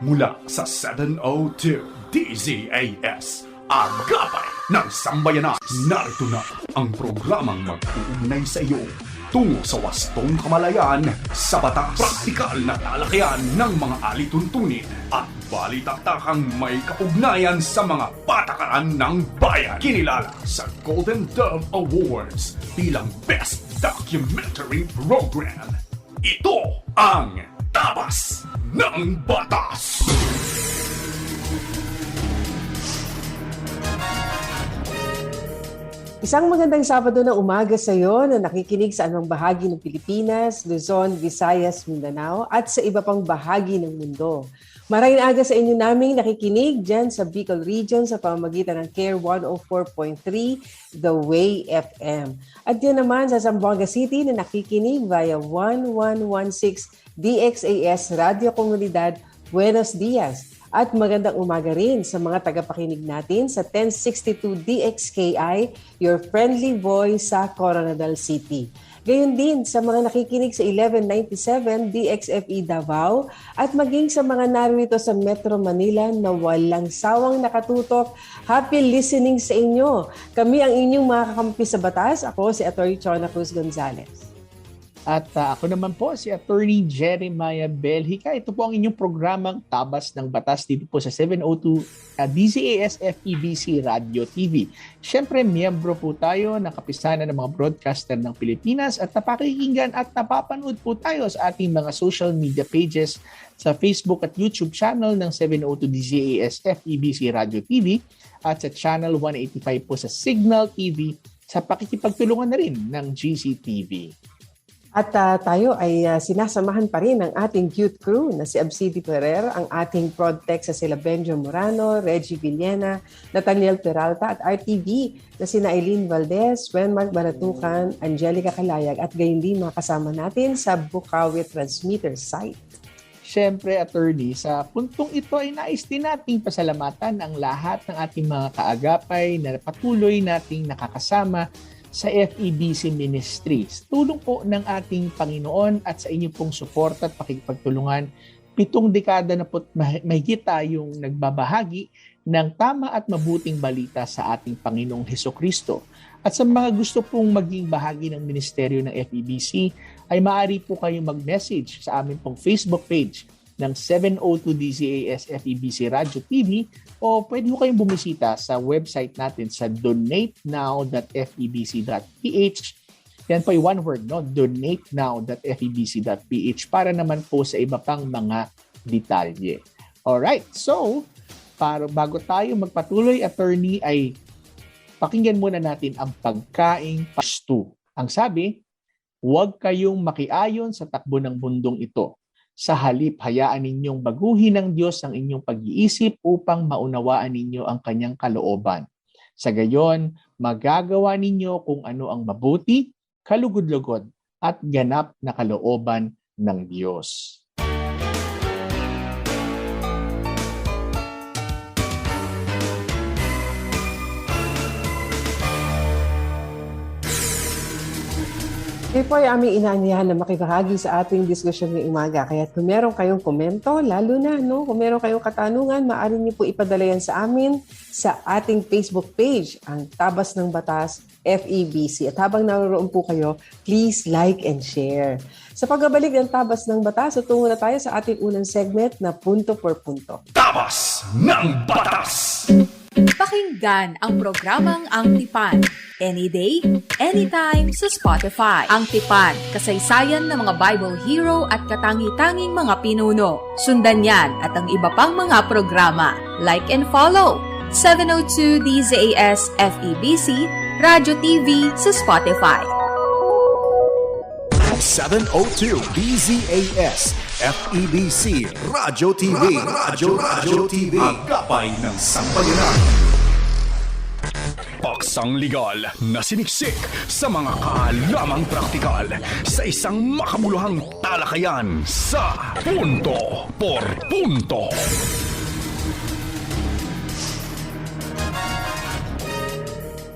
Mula sa 702 DZAS, Agapay ng Sambayanan. Narito na ang programang mag-uugnay sa iyo tungo sa wastong kamalayan sa batas. Praktikal na talakayan ng mga alituntunin at balitaktakang may kaugnayan sa mga patakaran ng bayan. Kinilala sa Golden Dove Awards bilang Best Documentary Program. Ito ang Tabas ng Batas! Isang magandang Sabado na umaga sa iyo na nakikinig sa anumang bahagi ng Pilipinas, Luzon, Visayas, Mindanao at sa iba pang bahagi ng mundo. Maraming aga sa inyo naming nakikinig dyan sa Bicol Region sa pamamagitan ng CARE 104.3 The Way FM. At yan naman sa Zamboanga City na nakikinig via 1116 DXAS Radio Comunidad Buenos Dias. At magandang umaga rin sa mga tagapakinig natin sa 1062 DXKI, your friendly voice sa Coronadal City. Gayon din sa mga nakikinig sa 1197 DXFE Davao at maging sa mga narito sa Metro Manila na walang sawang nakatutok. Happy listening sa inyo. Kami ang inyong mga kakampi sa batas. Ako si Atty. Chona Cruz Gonzalez. At ako naman po si Attorney Jeremiah Belhica. Ito po ang inyong programang Tabas ng Batas dito po sa 702 DZAS FEBC Radio TV. Siyempre, miyembro po tayo ng kapisanan ng mga broadcaster ng Pilipinas at napakikinggan at napapanood po tayo sa ating mga social media pages sa Facebook at YouTube channel ng 702 DZAS FEBC Radio TV at sa channel 185 po sa Signal TV sa pakikipagtulungan na rin ng GCTV. At tayo ay sinasamahan pa rin ng ating cute crew na si Absidi Ferrer, ang ating ProdTech sa sila Benjo Morano, Reggie Villena, Nathaniel Peralta at RTV na sina Eileen Valdez, Wenmark Baratukan, Angelica Calayag at gayon din mga kasama natin sa Bukawi Transmitter site. Siyempre, attorney, sa puntong ito ay nais din nating pasalamatan ang lahat ng ating mga kaagapay na patuloy nating nakakasama sa FEBC Ministries. Tulong po ng ating Panginoon at sa inyo pong suporta at pakikipagtulungan, 7 dekada na po mahigit tayong nagbabahagi ng tama at mabuting balita sa ating Panginoong Hesukristo. At sa mga gusto pong maging bahagi ng ministeryo ng FEBC, ay maaari po kayong mag-message sa amin pong Facebook page ng 702 DZAS FEBC Radio TV o pwede po kayong bumisita sa website natin sa donatenow.febc.ph. Yan po ay one word, no? donatenow.febc.ph para naman po sa iba pang mga detalye. Alright, so bago tayo magpatuloy, attorney, ay pakinggan muna natin ang pagkaing pasto. Ang sabi, huwag kayong makiayon sa takbo ng mundong ito. Sa halip, hayaan ninyong baguhin ng Diyos ang inyong pag-iisip upang maunawaan ninyo ang kanyang kalooban. Sa gayon, magagawa ninyo kung ano ang mabuti, kalugod-lugod, at ganap na kalooban ng Diyos. Ito po ay aming inaanyahan na makibahagi sa ating diskusyon ngayong umaga. Kaya kung meron kayong komento, lalo na, kung meron kayong katanungan, maaari niyo po ipadala yan sa amin sa ating Facebook page, ang Tabas ng Batas FEBC. At habang naroon po kayo, please like and share. Sa pagbabalik ng Tabas ng Batas, tutungo na tayo sa ating unang segment na Punto por Punto. Tabas ng Batas! Pakinggan ang programang Ang Tipan. Any day, anytime sa Spotify. Ang Tipan, kasaysayan ng mga Bible hero at katangi-tanging mga pinuno. Sundan yan at ang iba pang mga programa. Like and follow 702 DZAS FEBC Radio TV sa Spotify. 702 DZAS FEBC Radio TV. Radio TV. Agapay ng Sambayanan. Paksang legal na siniksik sa mga kaalamang praktikal sa isang makabuluhang talakayan sa Punto por Punto.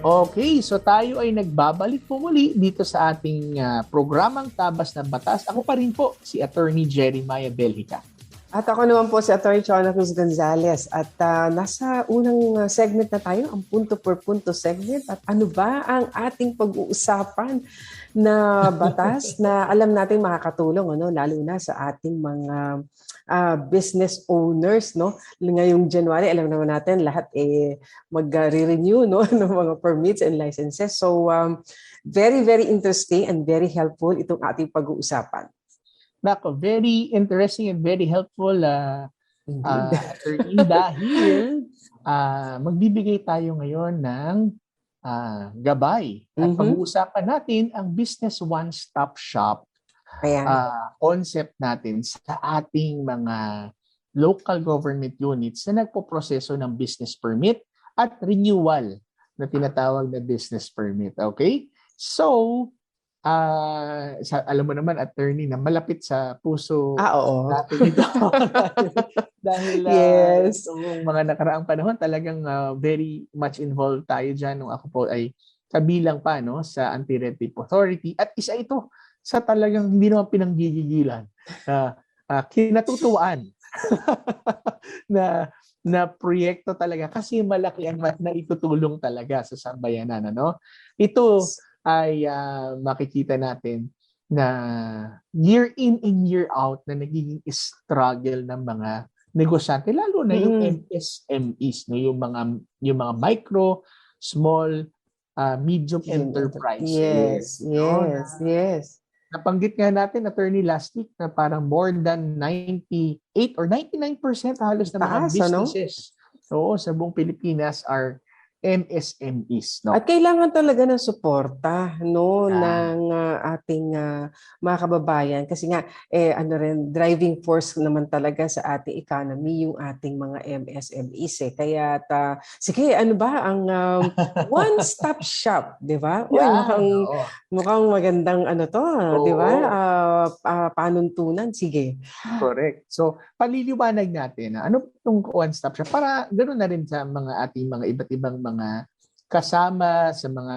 Okay, so tayo ay nagbabalik po muli dito sa ating programang Tabas ng Batas. Ako pa rin po, si Attorney Jeremiah Belhica. At ako naman po si Atty. Chona Cruz Gonzalez at nasa unang segment na tayo, ang punto per punto segment. At ano ba ang ating pag-uusapan na batas na alam natin makakatulong, lalo na sa ating mga business owners, no? Ngayong January, alam naman natin lahat mag-renew ng mga permits and licenses. So very, very interesting and very helpful itong ating pag-uusapan. Nako, very interesting and very helpful, attorney, dahil magbibigay tayo ngayon ng gabay. At pag-uusapan natin ang Business One-Stop Shop concept natin sa ating mga local government units na nagpo-proseso ng business permit at renewal na tinatawag na business permit. Okay? So, alam mo naman, attorney, na malapit sa puso natin ito. Dahil yes. Itong mga nakaraang panahon, talagang very much involved tayo dyan nung ako po ay kabilang pa sa Anti-Red Tape Authority. At isa ito sa talagang hindi naman pinanggigigilan, kinatutuwaan na proyekto talaga kasi malaki ang naitutulong talaga sa sambayanan. Ito ay makikita natin na year in and year out na nagiging struggle ng mga negosyante, lalo na yung MSMEs, yung mga micro, small, medium enterprises. Yes. Napanggit nga natin, attorney, last week na parang more than 98 or 99% halos ng mga businesses sa buong Pilipinas are MSMEs. At kailangan talaga ng suporta ng ating mga kababayan kasi nga driving force naman talaga sa ating economy yung ating mga MSMEs Kaya sige, ano ba ang one-stop shop, 'di ba? Mukhang magandang di ba? Panuntunan, sige. Correct. So, paliliwanag natin ano itong one-stop shop para ganoon na rin sa mga ating mga iba't ibang mga kasama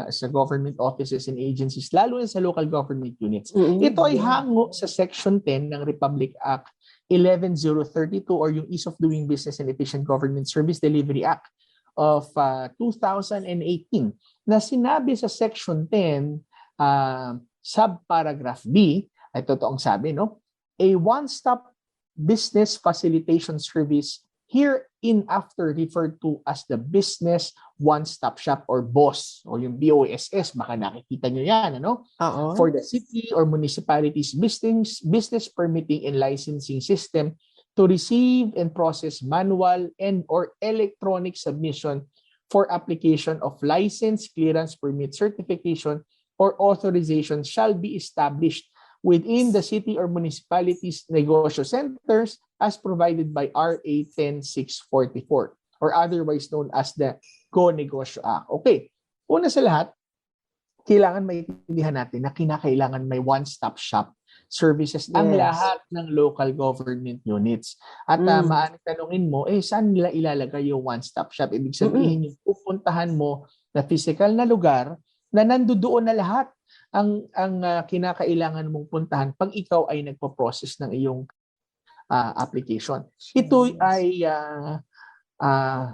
sa government offices and agencies, lalo na sa local government units. Ito ay hango sa Section 10 ng Republic Act 11032 or yung Ease of Doing Business and Efficient Government Service Delivery Act of 2018 na sinabi sa Section 10 subparagraph B, ay totoong sabi, a one-stop business facilitation service hereinafter referred to as the Business One-Stop Shop or BOSS o yung BOSS, baka nakikita nyo yan, for the city or municipalities business permitting and licensing system to receive and process manual and or electronic submission for application of license, clearance, permit, certification, or authorization shall be established within the city or municipalities negosyo centers as provided by RA 10644 or otherwise known as the Go Negosyo Act. Okay, una sa lahat, kailangan maintindihan natin na kinakailangan may one-stop shop services ang lahat ng local government units. At maaaring tanungin mo, saan nila ilalagay yung one-stop shop? Ibig sabihin, yung pupuntahan mo na physical na lugar na nandoon na lahat ang kinakailangan mong puntahan pag ikaw ay nagpo-process ng iyong application. Ito ay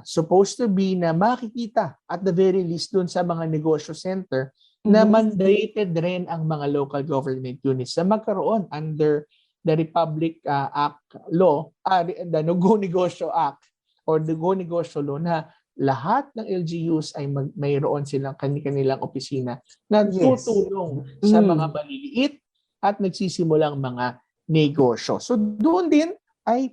supposed to be na makikita at the very least dun sa mga negosyo center na mandated rin ang mga local government units na magkaroon under the Republic Act law, the Go Negosyo Act or the Go Negosyo law na lahat ng LGUs ay mayroon silang kanilang opisina na tutulong sa mga maliliit at nagsisimulang mga negosyo. So doon din ay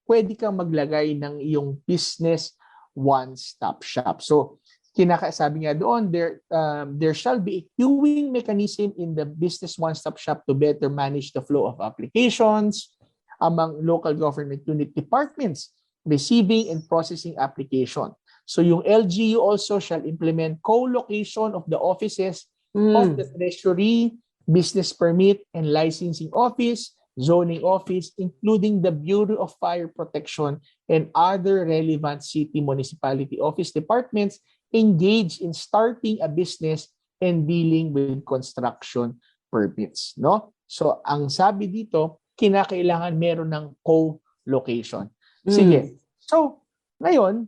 pwede kang maglagay ng iyong business one-stop shop. So kinakasabi nga doon, there shall be a queuing mechanism in the business one-stop shop to better manage the flow of applications among local government unit departments receiving and processing application. So yung LGU also shall implement co-location of the offices of the Treasury, Business Permit and Licensing Office, Zoning Office, including the Bureau of Fire Protection and other relevant city municipality office departments engaged in starting a business and dealing with construction permits. No? So ang sabi dito, kinakailangan meron ng co co-location. Sige. So, ngayon,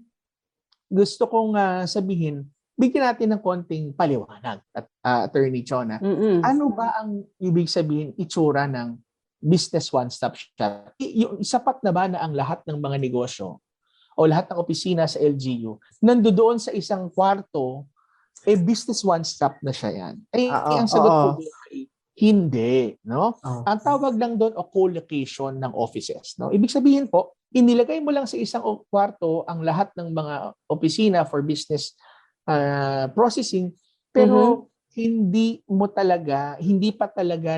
gusto kong sabihin, bigyan natin ng konting paliwanag at Attorney Chona. Ano ba ang ibig sabihin itsura ng business one-stop shop? Yung sapat na ba na ang lahat ng mga negosyo o lahat ng opisina sa LGU nandoon sa isang kwarto, business one-stop na siya yan? Ang sagot ko ay hindi, no? Ang tawag lang doon o co-location ng offices, no? Ibig sabihin po, inilagay mo lang sa isang kwarto ang lahat ng mga opisina for business processing, pero hindi pa talaga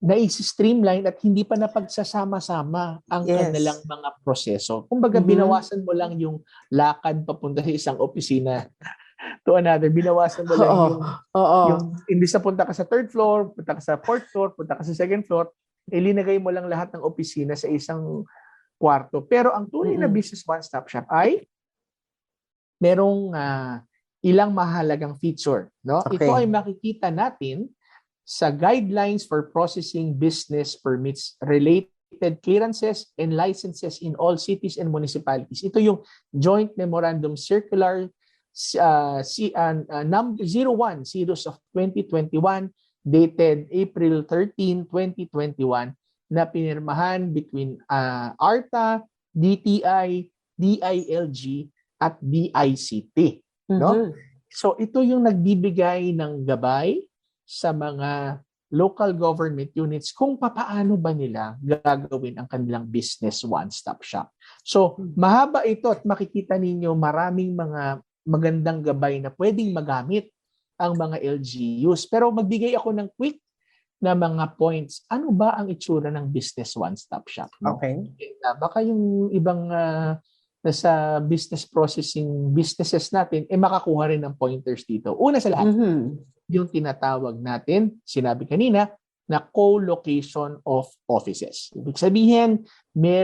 na i-streamline at hindi pa napagsasama-sama ang kanilang mga proseso. Kumbaga, binawasan mo lang yung lakad papunta sa isang opisina to another. Binawasan mo lang yung imbis na punta ka sa third floor, punta ka sa fourth floor, punta ka sa second floor, ilinagay mo lang lahat ng opisina sa isang kwarto. Pero ang tunay na business one-stop shop ay merong ilang mahalagang feature. No? Okay. Ito ay makikita natin sa Guidelines for Processing Business Permits, Related Clearances and Licenses in All Cities and Municipalities. Ito yung Joint Memorandum Circular number 01 series of 2021 dated April 13, 2021 na pinirmahan between ARTA, DTI, DILG at DICT. No? So ito yung nagbibigay ng gabay sa mga local government units kung papaano ba nila gagawin ang kanilang business one-stop shop. So mahaba ito at makikita ninyo maraming mga magandang gabay na pwedeng magamit ang mga LGUs. Pero magbigay ako ng quick na mga points. Ano ba ang itsura ng business one-stop shop? No? Okay. Baka yung ibang nasa business processing businesses natin, makakuha rin ng pointers dito. Una sa lahat, yung tinatawag natin, sinabi kanina, na co-location of offices. Ibig sabihin, may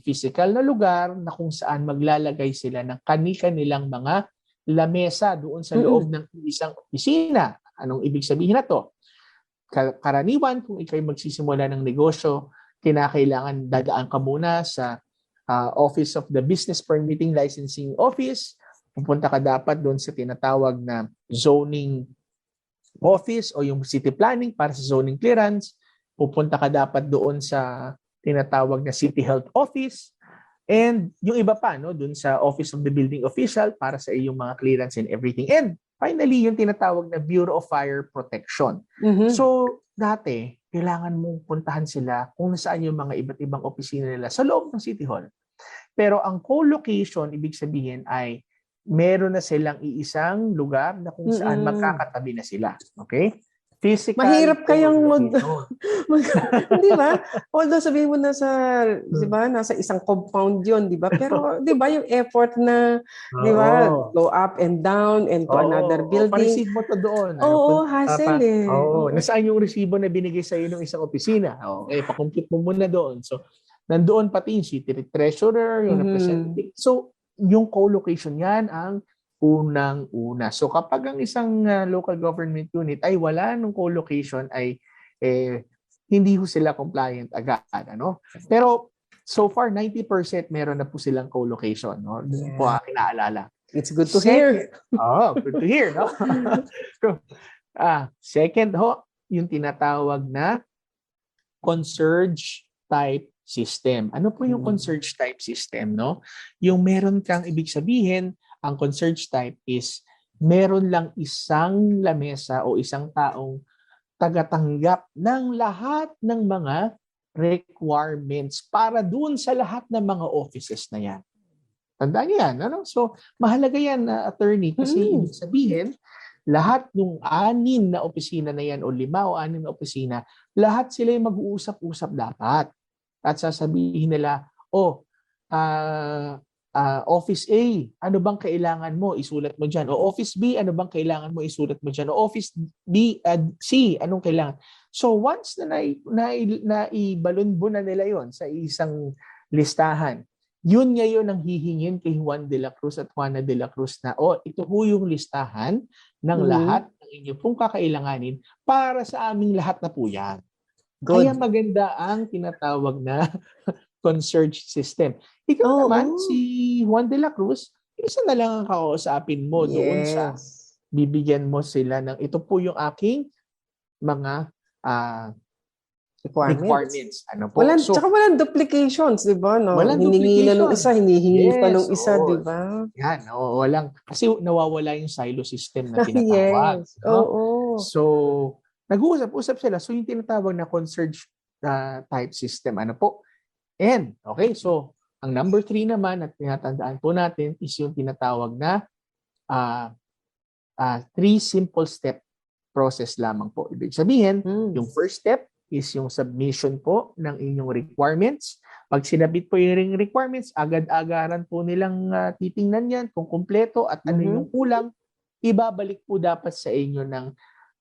physical na lugar na kung saan maglalagay sila ng kanilang mga lamesa doon sa loob ng isang opisina. Anong ibig sabihin na to? Karaniwan, kung ikay magsisimula ng negosyo, kinakailangan dadaan ka muna sa Office of the Business Permitting Licensing Office. Pupunta ka dapat doon sa tinatawag na zoning office o yung city planning para sa zoning clearance. Pupunta ka dapat doon sa tinatawag na city health office. And yung iba pa, no, doon sa Office of the Building Official para sa iyong mga clearance and everything. And finally, yung tinatawag na Bureau of Fire Protection. So, dati, kailangan mong puntahan sila kung nasaan yung mga iba't ibang opisina nila sa loob ng City Hall. Pero ang co-location, ibig sabihin ay meron na silang iisang lugar na kung saan magkakatabi na sila. Okay? Physical. Mahirap kayong di ba? Although sabihin mo na di ba, nasa isang compound 'yon, di ba? Pero di ba yung effort na, di ba, go up and down and to another building. Pa-receive mo to doon. Hassle Nasaan yung resibo na binigay sa iyo ng isang opisina? Pa-compute mo muna doon. So, nandoon pati yung city treasurer, yung representative. So, yung co-location yan ang unang-una. So kapag ang isang local government unit ay wala nung co-location ay hindi ho sila compliant agad. Ano? Pero so far 90% meron na po silang co-location. No? Doon po aking naalala. It's good to hear. Good to hear. No? Second ho, yung tinatawag na concierge type system. Ano po yung concierge type system? No? Yung meron kang ibig sabihin, ang concierge type is meron lang isang lamesa o isang taong tagatanggap ng lahat ng mga requirements para doon sa lahat ng mga offices na yan. Tandaan niyo yan. Ano? So, mahalaga yan, attorney, kasi ibig sabihin, lahat ng 6 na opisina na yan o 5 o 6 na opisina, lahat sila yung mag-uusap-usap dapat. At sasabihin nila, Office A, ano bang kailangan mo? Isulat mo dyan. O Office B, ano bang kailangan mo? Isulat mo dyan. O Office C, anong kailangan? So once na naibalunbo na nila yon sa isang listahan, yun ngayon ang hihingin kay Juan de la Cruz at Juana de la Cruz na, ito po yung listahan ng lahat ng inyo pong kakailanganin para sa aming lahat na po yan. Kaya Good. maganda ang tinatawag na concierge system. Ikaw Oo. naman, si Juan de la Cruz, isa na lang ang kakausapin mo doon sa Yes. bibigyan mo sila ng ito po yung aking mga requirements. Ano po? Tsaka So, walang duplications, di ba? No? walang Hiningi na nung duplication. isa, hinihingi pa Yes, nung isa, di oo. ba? Yan, oo, walang. Kasi nawawala yung silo system na tinatawag. Yes. No? Oo. So, nag-uusap-usap sila. So, yung tinatawag na concierge type system. Ano po? And, okay, so, ang number 3 naman at tinatandaan po natin is yung tinatawag na 3 simple step process lamang po. Ibig sabihin, yung first step is yung submission po ng inyong requirements. Pag sinabit po yung requirements, agad-agaran po nilang titingnan yan kung kumpleto at ano yung kulang. Ibabalik po dapat sa inyo ng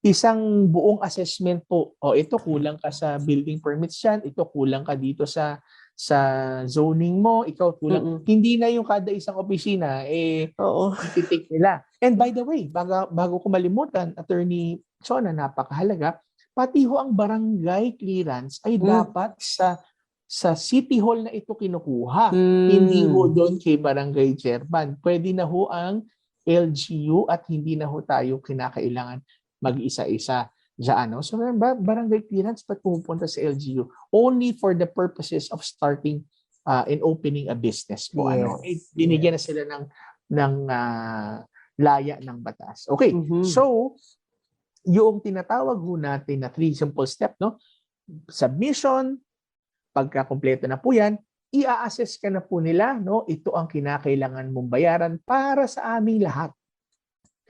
isang buong assessment po. O ito, kulang ka sa building permits yan. Ito, kulang ka dito sa zoning mo. Ikaw, kulang. Hindi na yung kada isang opisina, Oo. ititik nila. And by the way, bago ko malimutan, Attorney Chona, napakahalaga, pati ho ang barangay clearance ay dapat sa City Hall na ito kinukuha. Hindi ho doon kay barangay chairman. Pwede na ho ang LGU at hindi na ho tayo kinakailangan mag-isa-isa dyan. No? So barangay clearance ba't pumupunta sa LGU? Only for the purposes of starting and opening a business po. Yes. Binigyan na sila ng laya ng batas. Okay, so yung tinatawag ho natin na 3 simple step, no? Submission, pagkakumpleto na po yan, i-assess ka na po nila, no? Ito ang kinakailangan mong bayaran para sa aming lahat.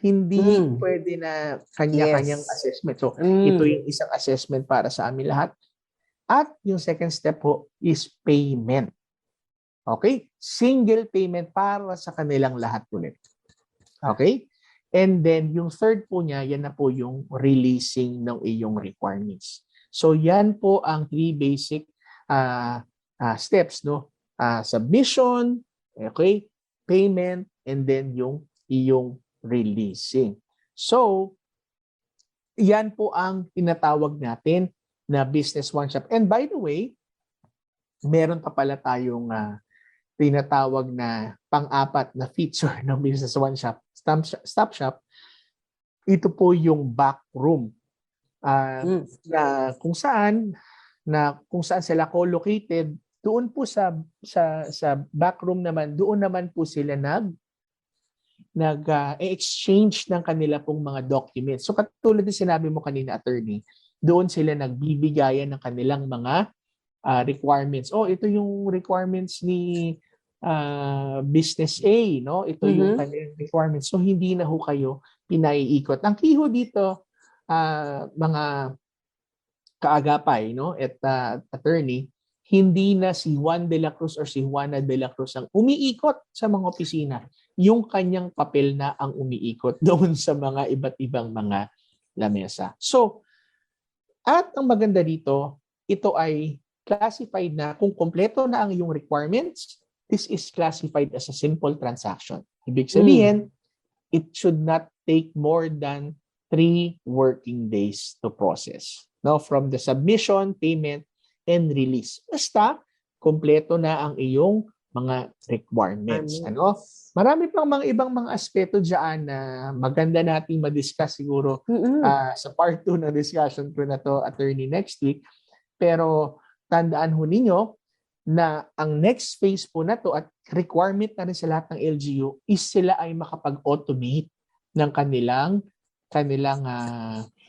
Hindi pwede na kanya-kanyang assessment. So, ito yung isang assessment para sa aming lahat. At yung second step po is payment. Okay? Single payment para sa kanilang lahat ulit. Okay? And then, yung third po niya, yan na po yung releasing ng iyong requirements. So, yan po ang 3 basic steps, no? Submission, okay? Payment, and then yung iyong releasing. So, yan po ang tinatawag natin na business one-shop. And by the way, meron pa pala tayong tinatawag na pang-apat na feature ng business one-shop. Stop shop, ito po yung back room na kung saan sila co-located, doon po sa back room naman, doon naman po sila nag-exchange ng kanila pong mga documents. So katulad din sinabi mo kanina, attorney, doon sila nagbibigayan ng kanilang mga requirements. Oh, ito yung requirements ni business A, no? Ito yung kanilang requirements. So hindi na ho kayo pinaiikot. Ang key ho dito, mga kaagapay, no? At attorney, hindi na si Juan de la Cruz or si Juana de la Cruz ang umiikot sa mga opisina. Yung kanyang papel na ang umiikot doon sa mga iba't ibang mga lamesa. So, at ang maganda dito, ito ay classified na kung kompleto na ang iyong requirements, this is classified as a simple transaction. Ibig sabihin, it should not take more than 3 working days to process. Now, from the submission, payment, and release. Basta, kompleto na ang iyong mga requirements. Ano? Marami pang mga ibang mga aspeto dyan na maganda nating madiscuss siguro sa part 2 na discussion ko na to, attorney, next week. Pero tandaan ho ninyo na ang next phase po na to at requirement na rin sa lahat ng LGU is sila ay makapag-automate ng kanilang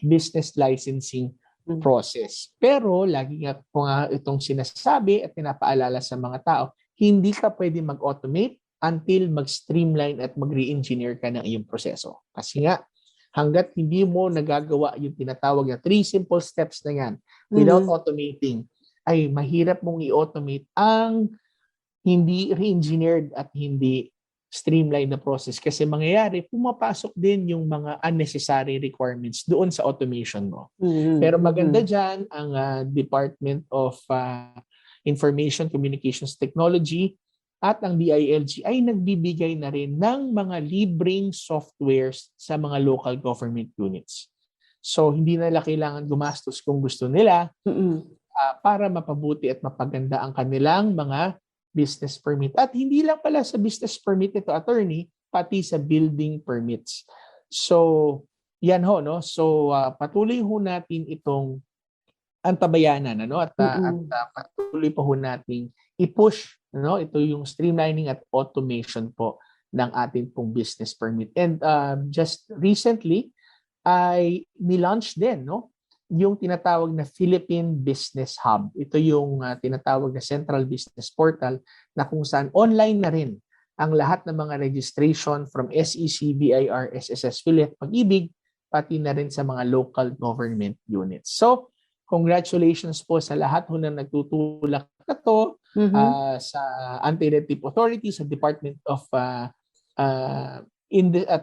business licensing process. Pero lagi nga po nga itong sinasabi at pinapaalala sa mga tao, hindi ka pwede mag-automate until mag-streamline at mag-re-engineer ka ng iyong proseso. Kasi nga, hanggat hindi mo nagagawa yung tinatawag na 3 simple steps na yan without automating, ay mahirap mong i-automate ang hindi re-engineered at hindi streamline na process. Kasi mangyayari, pumapasok din yung mga unnecessary requirements doon sa automation mo. Pero maganda dyan ang Department of Information Communications Technology at ang DILG ay nagbibigay na rin ng mga libreng softwares sa mga local government units. So, hindi nila kailangan gumastos kung gusto nila Mm-mm. para mapabuti at mapaganda ang kanilang mga business permit. At hindi lang pala sa business permit ito, attorney, pati sa building permits. So, yan ho, no? So, patuloy ho natin itong antabayanan, ano? At patuloy pa ho natin i-push, no? Ito yung streamlining at automation po ng ating pong business permit. And just recently, ay nilaunch din, no? Yung tinatawag na Philippine Business Hub. Ito yung tinatawag na Central Business Portal na kung saan online na rin ang lahat ng mga registration from SEC, BIR, SSS, PhilHealth, Pag-ibig, pati na rin sa mga local government units. So, congratulations po sa lahat ho na nagtutulak na to sa Anti-Red Tape Authority, sa Department of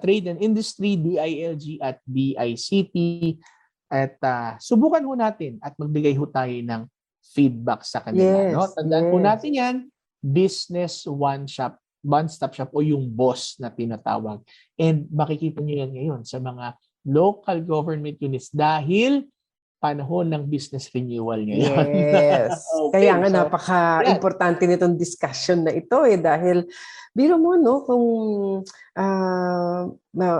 Trade and Industry, DILG at DICT. At subukan ho natin at magbigay ho tayo ng feedback sa kanila. Yes, No? Tandaan po natin yan, business one-stop shop o yung boss na tinatawag. And makikita nyo yan ngayon sa mga local government units dahil panahon ng business renewal ngayon. Yes. Okay, Kaya nga so, napaka-importante nitong discussion na ito dahil biro mo no kung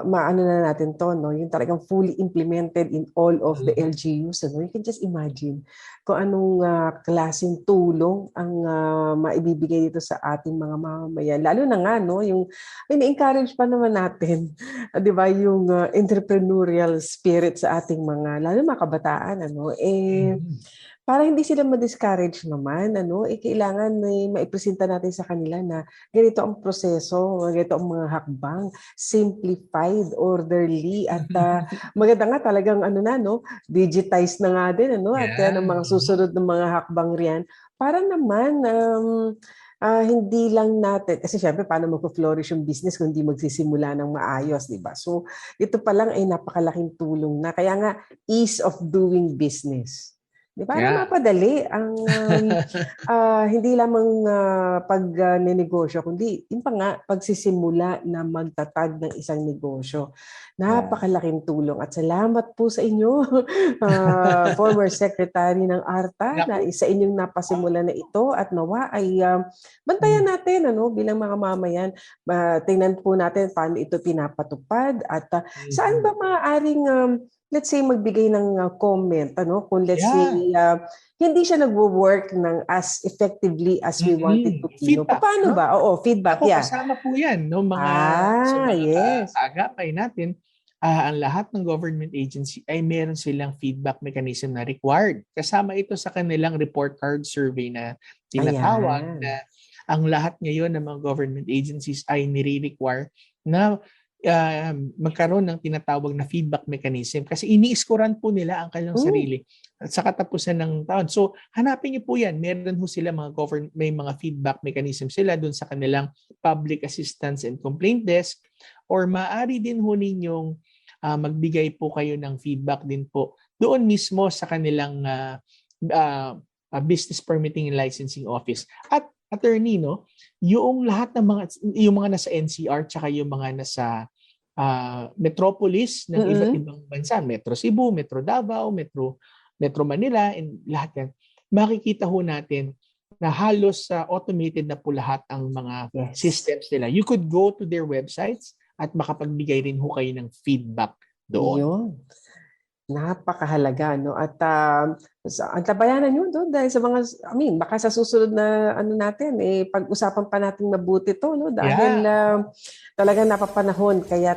maano na natin to no yung talagang fully implemented in all of the LGUs you can just imagine kung anong klaseng tulong ang maibibigay dito sa ating mga mamamayan lalo na nga no yung ini-encourage pa naman natin 'di ba yung entrepreneurial spirit sa ating mga lalo mga kabataan para hindi sila ma-discourage naman, kailangan maipresenta natin sa kanila na ganito ang proseso, ganito ang mga hakbang, simplified, orderly, at maganda nga talagang digitize na nga din, at ang mga susunod ng mga hakbang riyan, para naman hindi lang natin, kasi syempre paano mag-flourish yung business kung hindi magsisimula ng maayos, di ba? So, ito pa lang ay napakalaking tulong na, kaya nga, ease of doing business. Di ba? Na mapadali ang hindi lamang pag-nenegosyo, kundi yung pa nga pagsisimula na magtatag ng isang negosyo. Napakalaking tulong. At salamat po sa inyo, former Secretary ng ARTA, na isa inyong napasimula na ito at nawa ay bantayan natin bilang mga mamayan. Tingnan po natin paano ito pinapatupad at saan ba maaaring let's say magbigay ng comment kung let's say hindi siya nagwo-work ng as effectively as we wanted to be. Paano ba? Oo, feedback. Kasama po yan mga kaagapay natin. Ang lahat ng government agency ay meron silang feedback mechanism na required. Kasama ito sa kanilang report card survey na tinatawag na ang lahat ngayon ng mga government agencies ay nire-require na magkaroon ng tinatawag na feedback mechanism kasi ini-scorean po nila ang kanilang sarili sa katapusan ng taon. So, hanapin niyo po yan. Meron ho sila may mga feedback mechanism sila doon sa kanilang public assistance and complaint desk or maaari din ho ninyong magbigay po kayo ng feedback din po doon mismo sa kanilang business permitting and licensing office. At attorney, yung lahat ng yung mga nasa NCR tsaka yung mga nasa metropolis ng iba't ibang bansa, Metro Cebu, Metro Davao, Metro Manila, and lahat yan, makikita ho natin na halos automated na po lahat ang mga systems nila. You could go to their websites at makapagbigay rin ho kayo ng feedback doon. Yun. Napakahalaga, at ang tabayanan yun doon dahil sa mga, baka sa susunod na natin, pag-usapan pa natin mabuti to, dahil talagang napapanahon. Kaya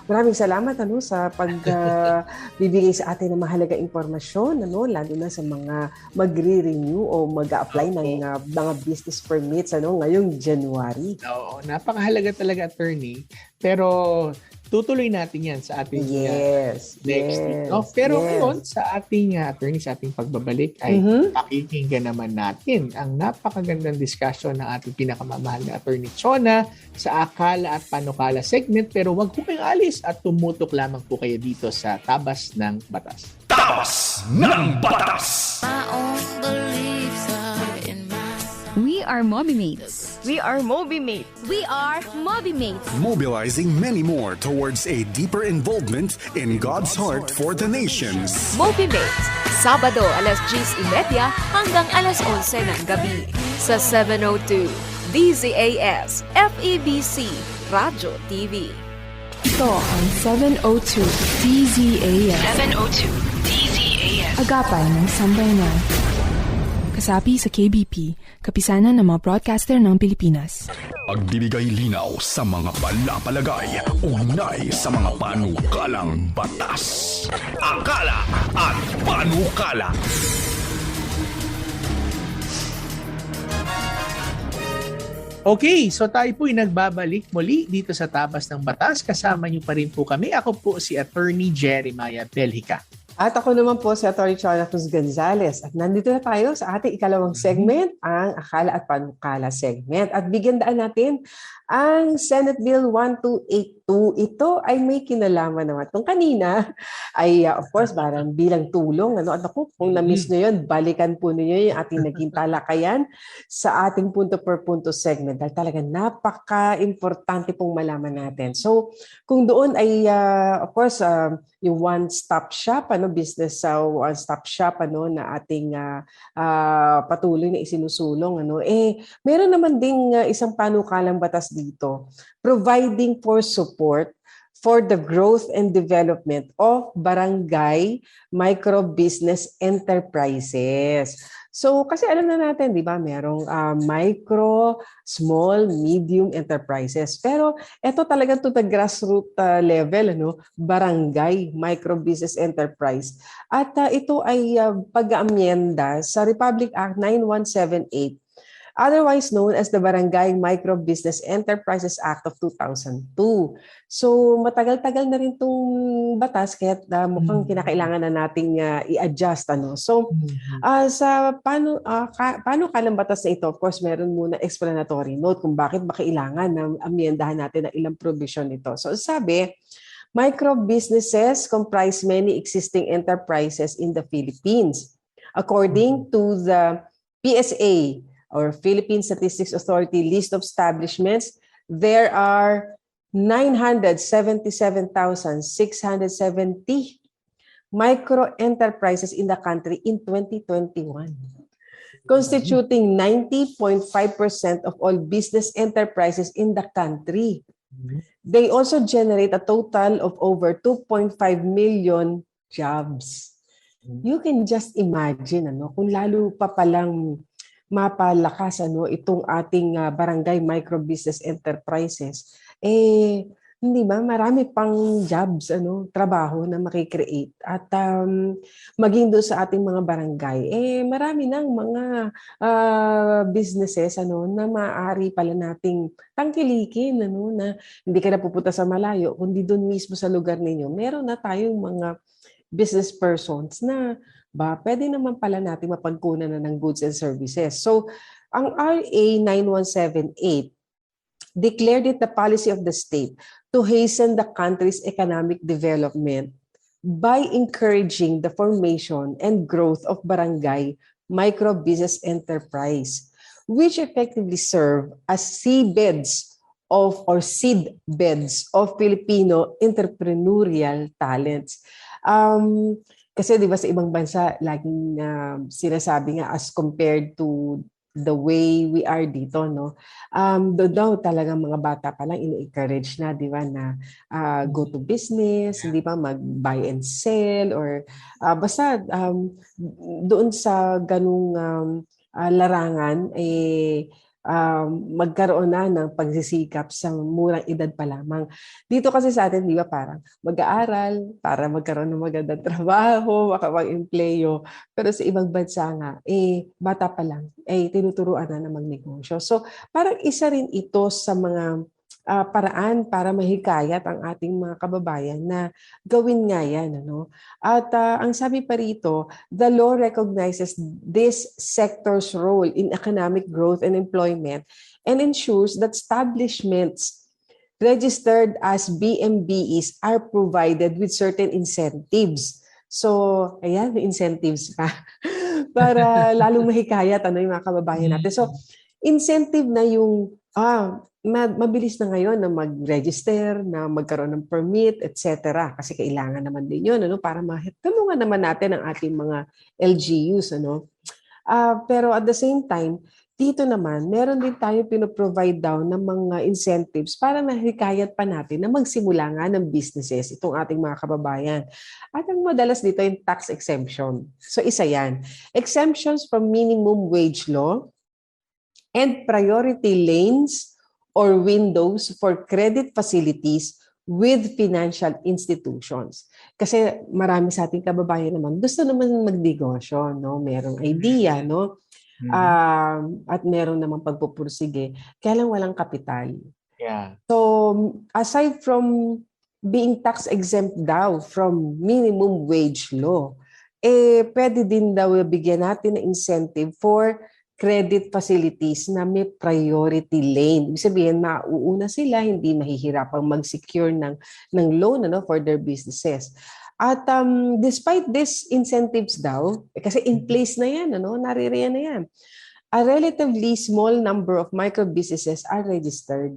maraming salamat sa pagbibigay sa atin ng mahalaga impormasyon, lalo na sa mga magre-renew o mag-a-apply ng mga business permits ngayong January. Oo, napakahalaga talaga, attorney. Pero tutuloy natin yan sa ating next week. Pero ngayon, sa ating attorney, sa ating pagbabalik, ay pakikinggan naman natin ang napakagandang discussion ng ating pinakamamahal na attorney Chona sa Akala at Panukala segment. Pero wag po kayong alis at tumutok lamang po kayo dito sa Tabas ng Batas. Tabas ng Batas! We are MobiMates. We are MobiMate. We are MobiMates. Mobilizing many more towards a deeper involvement in God's heart for the nations. MobiMate. Sabado alas 10:30 hanggang alas 11 ng gabi sa 702 DZAS FEBC Radio TV. Ito ang 702 DZAS. 702 DZAS. Agapay ng Sambayanan. Kasapi sa KBP, kapisanan ng mga broadcaster ng Pilipinas. Pagbibigay linaw sa mga palapalagay, ugnay sa mga panukalang batas. Akala at panukala. Okay, so tayo po'y nagbabalik muli dito sa Tabas ng Batas. Kasama niyo pa rin po kami. Ako po si Attorney Jeremiah Belhica. At ako naman po si Atty. Chona Cruz Gonzales. At nandito na tayo sa ating ikalawang segment, ang Akala at Panukala segment. At bigyan daan natin ang Senate Bill 1282. Ito ay may kinalaman naman. Itong kanina ay of course parang bilang tulong. At ako, kung na-miss nyo yun, balikan po ninyo yung ating naging talakayan sa ating punto per punto segment. Dahil talaga napaka-importante pong malaman natin. So kung doon ay of course yung one-stop shop, business one-stop shop na ating patuloy na isinusulong. Meron naman ding isang panukalang batas dito, providing for support for the growth and development of barangay micro-business enterprises. So, kasi alam na natin, di ba, merong micro, small, medium enterprises. Pero ito talagang to the grassroots level, barangay micro-business enterprise. At ito ay pag-aamyenda sa Republic Act 9178, otherwise known as the Barangay Micro-Business Enterprises Act of 2002. So matagal-tagal na rin itong batas, kaya mukhang kinakailangan na nating i-adjust. So sa paano kalang batas na ito, of course, meron muna explanatory note kung bakit ba kailangan na amyendahan natin ang ilang provision nito. So sabi, micro-businesses comprise many existing enterprises in the Philippines. According to the PSA, or Philippine Statistics Authority list of establishments, there are 977,670 micro-enterprises in the country in 2021, constituting 90.5% of all business enterprises in the country. They also generate a total of over 2.5 million jobs. You can just imagine, kung lalo pa palang mapalakas itong ating barangay micro-business enterprises, hindi ba marami pang jobs, trabaho na makikreate. At maging doon sa ating mga barangay, marami nang mga businesses na maaari pala nating tangkilikin, na hindi ka na pupunta sa malayo, kundi doon mismo sa lugar ninyo. Meron na tayong mga business persons na pwede naman pala natin mapagkunan na ng goods and services. So, ang RA 9178 declared it the policy of the state to hasten the country's economic development by encouraging the formation and growth of barangay micro-business enterprise, which effectively serve as seedbeds of Filipino entrepreneurial talents. Kasi di ba sa ibang bansa, laging sinasabi nga as compared to the way we are dito, daw talagang mga bata pa lang ini-encourage na, di ba, na go to business, hindi ba, mag-buy and sell, or basta doon sa ganung larangan, magkaroon na ng pagsisikap sa murang edad pa lamang. Dito kasi sa atin, di ba, parang mag-aaral para magkaroon ng magandang trabaho, makapag-empleyo. Pero sa ibang bansa nga, bata pa lang, tinuturuan na magnegosyo. So, parang isa rin ito sa mga paraan para mahikayat ang ating mga kababayan na gawin nga yan. At ang sabi pa rito, the law recognizes this sector's role in economic growth and employment and ensures that establishments registered as BMBEs are provided with certain incentives. So, ayan, may incentives pa para lalong mahikayat yung mga kababayan natin. So, incentive na yung mabilis na ngayon na mag-register, na magkaroon ng permit, etc. Kasi kailangan naman din yun para matulungan naman natin ang ating mga LGUs. Pero at the same time, dito naman, meron din tayo pinoprovide daw ng mga incentives para mahikayat pa natin na magsimula nga ng businesses itong ating mga kababayan. At ang madalas dito yung tax exemption. So isa yan. Exemptions from minimum wage law and priority lanes or windows for credit facilities with financial institutions. Kasi marami sa ating kababayan naman gusto naman magnegosyo, merong idea, at meron namang pagpupursige, kaya lang walang kapital. Yeah. So, aside from being tax exempt daw from minimum wage law, pwede din daw bigyan natin ng incentive for credit facilities na may priority lane. Ibig sabihin, mauuna sila, hindi mahihirapang mag-secure ng loan for their businesses. At despite these incentives daw, kasi in place na yan, naririyan na yan, a relatively small number of micro-businesses are registered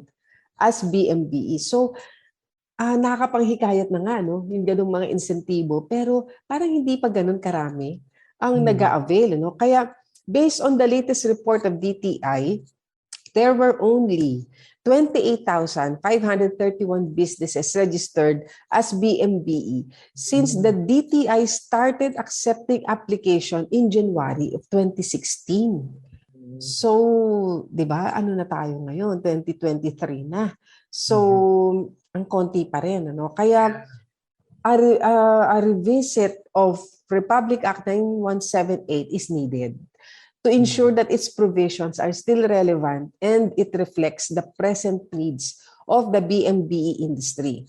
as BMBE. So, nakakapanghikayat na nga, yung ganung mga insentibo, pero parang hindi pa ganun karami ang nag-a-avail. Kaya, based on the latest report of DTI, there were only 28,531 businesses registered as BMBE since the DTI started accepting application in January of 2016. So, 'di ba? Ano na tayo ngayon? 2023 na. So, ang konti pa rin, Kaya a revisit of Republic Act 9178 is needed to ensure that its provisions are still relevant and it reflects the present needs of the BMBE industry.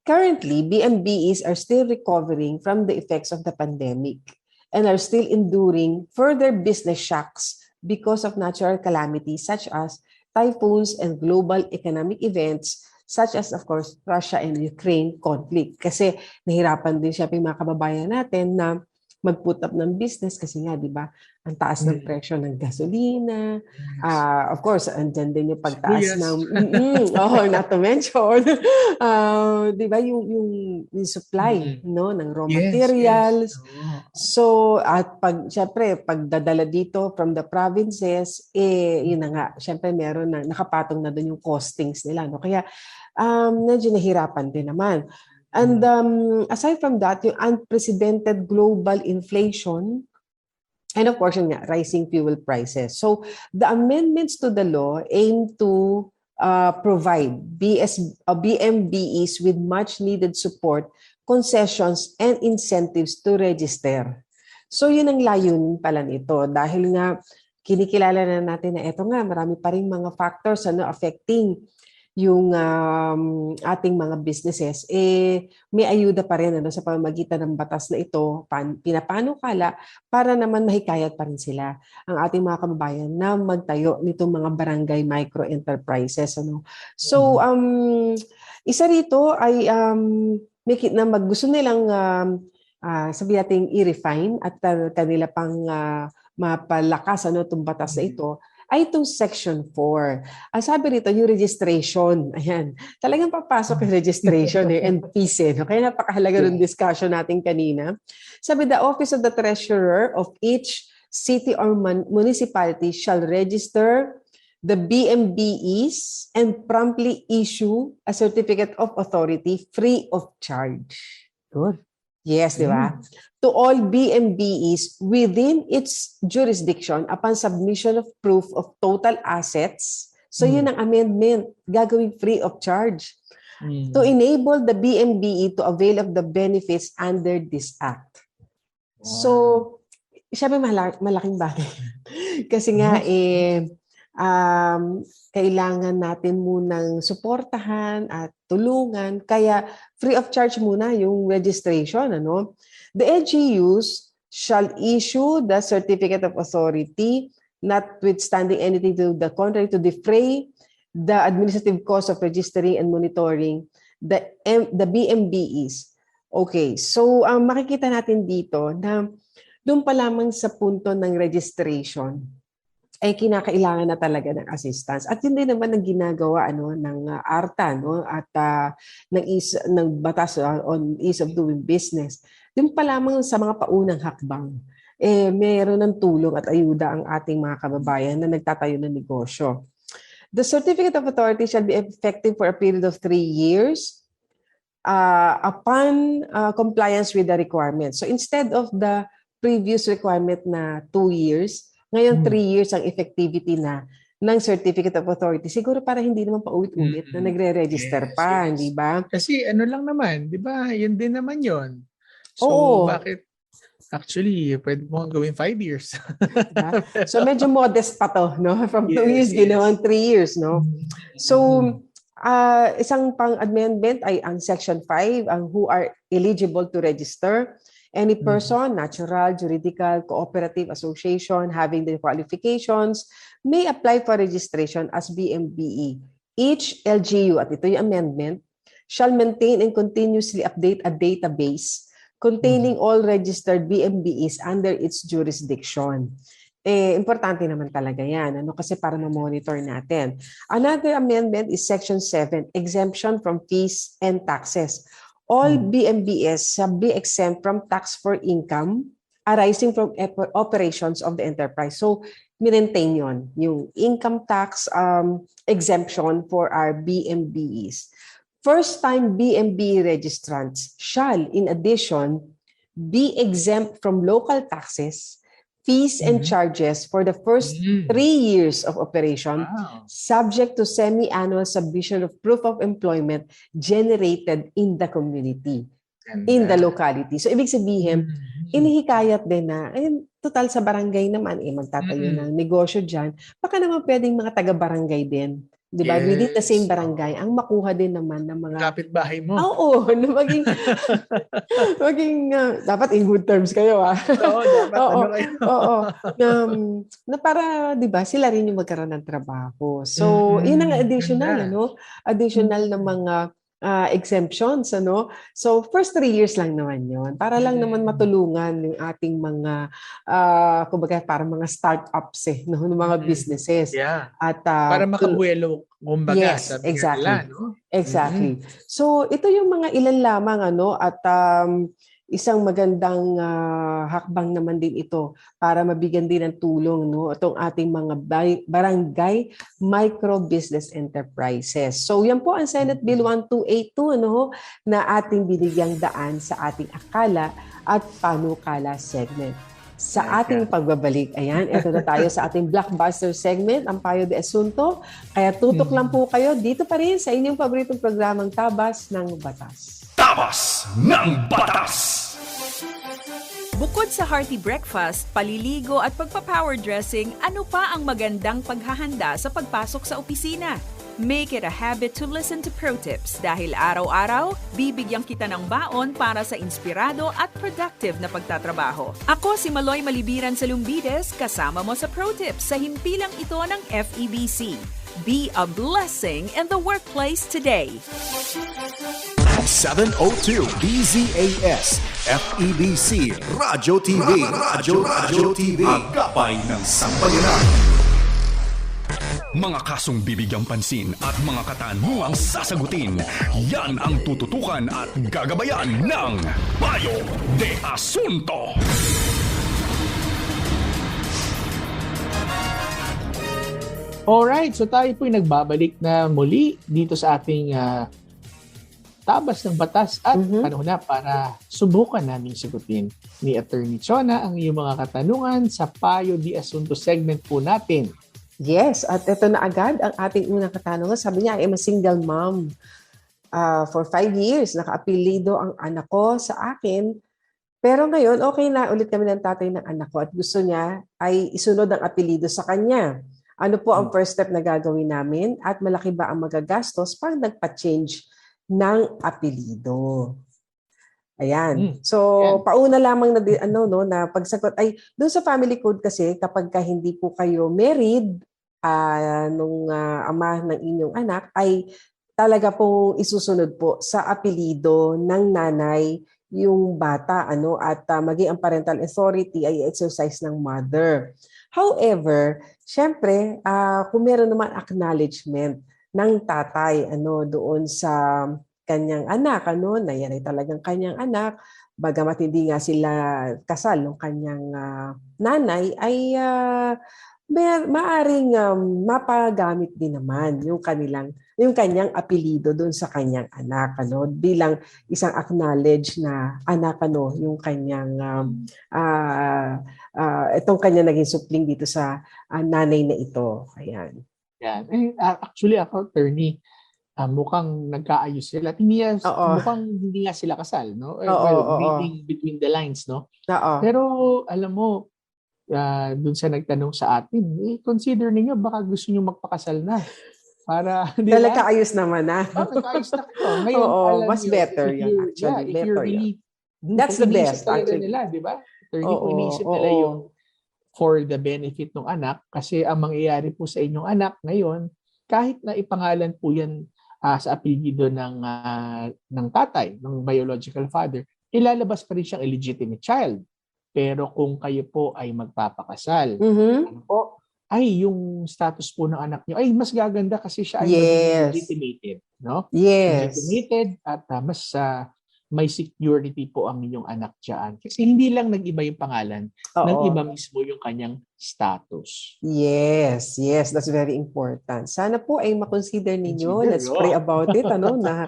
Currently, BMBEs are still recovering from the effects of the pandemic and are still enduring further business shocks because of natural calamities such as typhoons and global economic events such as, of course, Russia and Ukraine conflict. Kasi nahirapan din siya yung mga kababayan natin na mag-put up ng business kasi nga, di ba, ang taas ng presyo ng gasolina. Of course, andyan din yung pagtaas ng, not to mention, di ba, yung supply ng raw materials. So, at syempre, pagdadala dito from the provinces, yun na nga, syempre meron na, nakapatong na doon yung costings nila. Kaya, medyo nahirapan din naman. And aside from that, yung unprecedented global inflation, and of course, yung rising fuel prices. So, the amendments to the law aim to provide BMBEs with much-needed support, concessions, and incentives to register. So, yun ang layunin pala nito. Dahil nga, kinikilala na natin na ito nga, marami pa rin mga factors affecting yung ating mga businesses, may ayuda pa rin sa pamamagitan ng batas na ito, pinapanukala para naman mahikayat pa rin sila, ang ating mga kababayan, na magtayo nitong mga barangay micro-enterprises. So, isa rito ay gusto nilang sabi natin i-refine at kanila pang mapalakas itong batas na ito, ay itong Section 4. Sabi rito, yung registration. Ayan. Talagang papasok yung registration and fees. Kaya napakahalaga ng discussion natin kanina. Sabi, the Office of the Treasurer of each city or municipality shall register the BMBEs and promptly issue a certificate of authority free of charge. Good. Yes, di ba? To all BMBEs within its jurisdiction upon submission of proof of total assets. So yun ang amendment, gagawing free of charge. To enable the BMBE to avail of the benefits under this act. Wow. So, syempre malaking bagay. Kasi nga, kailangan natin munang suportahan at tulungan. Kaya free of charge muna yung registration. The LGUs shall issue the certificate of authority, notwithstanding anything to the contrary, to defray the administrative cost of registering and monitoring the BMBEs. Okay, so makikita natin dito na doon pa lamang sa punto ng registration, ay kinakailangan na talaga ng assistance. At yun din naman ang ginagawa ng ARTA, no, at ng batas on ease of doing business. Yung pa lamang sa mga paunang hakbang, meron ng tulong at ayuda ang ating mga kababayan na nagtatayo ng negosyo. The certificate of authority shall be effective for a period of 3 years upon compliance with the requirements. So instead of the previous requirement na 2 years, ngayon 3 years ang effectivity na ng certificate of authority. Siguro para hindi naman paulit-ulit na nagre-register pa, hindi ba? Kasi lang naman, di ba? Yun din naman yun. So, Oo. bakit? Actually, pwede mo gawin 5 years. Diba? So, medyo modest pa to, no? From 2 years, Yes. ginawang 3 years, no? So, isang pang-amendment ay ang Section 5, ang who are eligible to register. Any person, natural, juridical, cooperative association having the qualifications may apply for registration as BMBE. Each LGU, at ito yung amendment, shall maintain and continuously update a database containing all registered BMBEs under its jurisdiction. Importante naman talaga yan, kasi para ma-monitor natin. Another amendment is Section 7, exemption from fees and taxes. All BMBS shall be exempt from tax for income arising from operations of the enterprise. So, maintain yon, yung income tax exemption for our BMBEs. First-time BMBE registrants shall, in addition, be exempt from local taxes, fees, and charges for the first 3 years of operation, subject to semi-annual submission of proof of employment generated in the community, in the locality. So, ibig sabihin, inihikayat din na, total sa barangay naman, magtatayo ng negosyo dyan, baka naman pwedeng mga taga-barangay din. Diba? Yes. Within the same barangay, ang makuha din naman ng mga... Kapit-bahay mo. Oo, na maging dapat in good terms kayo, Oo, dapat kayo. Oo. Na para, di ba, sila rin yung magkaroon ng trabaho. So, yun ang additional, additional na mga exemptions, So, first 3 years lang naman yon, para lang naman matulungan yung ating mga, kumbaga, parang mga startups, ng mga businesses. Yeah. At, para makabuelo, kumbaga, yes, sabi exactly. nila, no? Exactly. So, ito yung mga ilan lamang, at isang magandang hakbang naman din ito para mabigyan din ng tulong, itong ating mga barangay micro-business enterprises. So, yan po ang Senate Bill 1282, na ating binigyang daan sa ating akala at panukala segment. Sa ating pagbabalik, ito na tayo sa ating blockbuster segment, ang Payo de Asunto. Kaya tutok lang po kayo dito pa rin sa inyong paboritong programang Tabas ng Batas. Tabas ng Batas! Bukod sa hearty breakfast, paliligo at pagpa-power dressing, ano pa ang magandang paghahanda sa pagpasok sa opisina? Make it a habit to listen to Pro Tips dahil araw-araw, bibigyan kita ng baon para sa inspirado at productive na pagtatrabaho. Ako si Maloy Malibiran sa Lumbides, kasama mo sa Pro Tips sa himpilang ito ng FEBC. Be a blessing in the workplace today. 702 DZAS FEBC Radyo TV Radyo TV Agapay ng Sambayanan. Mga kasong bibigyang pansin at mga katanungang sasagutin, yan ang tututukan at gagabayan ng Payo de Asunto. Alright, so tayo po'y nagbabalik na muli dito sa ating Tabas ng Batas at panahon na para subukan namin sagutin ni Attorney Chona ang iyong mga katanungan sa Payo de Asunto segment po natin. Yes, at ito na agad ang ating unang katanungan. Sabi niya, I'm a single mom. For 5 years, naka-apelido ang anak ko sa akin. Pero ngayon, okay na ulit kami ng tatay ng anak ko at gusto niya ay isunod ang apelido sa kanya. Ano po ang first step na gagawin namin at malaki ba ang magagastos pag nagpa-change ng apelido? Ayan. So, pauna lamang na na pagsagot ay doon sa family code kasi kapag hindi po kayo married nung ama ng inyong anak ay talaga pong isusunod po sa apelido ng nanay yung bata at maging ang parental authority ay exercise ng mother. However, syempre, kung meron naman acknowledgement ng tatay doon sa kanyang anak, na yan ay talagang kanyang anak, bagamat hindi nga sila kasal ng kanyang nanay, ay maaring mapagamit din naman yung kanyang apelyido doon sa kanyang anak, bilang isang acknowledge na anak, yung kanyang itong kanya naging supling dito sa nanay na ito. Ayan. Yan. Actually, ako, attorney, mukhang nagkaayos sila. Mukhang hindi nga sila kasal, no? Reading between the lines, no? Pero, alam mo, dun sa nagtanong sa atin, consider ninyo, baka gusto nyo magpakasal na. Para, di ba? Nagkaayos naman na. Nagkaayos na kayo. Ngayon, mas better yan, actually. If you're really, that's the best, actually. Nila, di ba? Kung iniisip nila yung for the benefit ng anak, kasi ang mangyayari po sa inyong anak ngayon, kahit na ipangalan po yan sa apelyido ng tatay, ng biological father, ilalabas pa rin siyang illegitimate child. Pero kung kayo po ay magpapakasal, ay yung status po ng anak niyo ay mas gaganda kasi siya ay legitimated, no? Yes. Legitimated at mas may security po ang inyong anak diyan. Kasi hindi lang nag-iba yung pangalan, nag-iba mismo yung kanyang status. Yes, that's very important. Sana po ay makonsider ninyo. Let's pray about it, na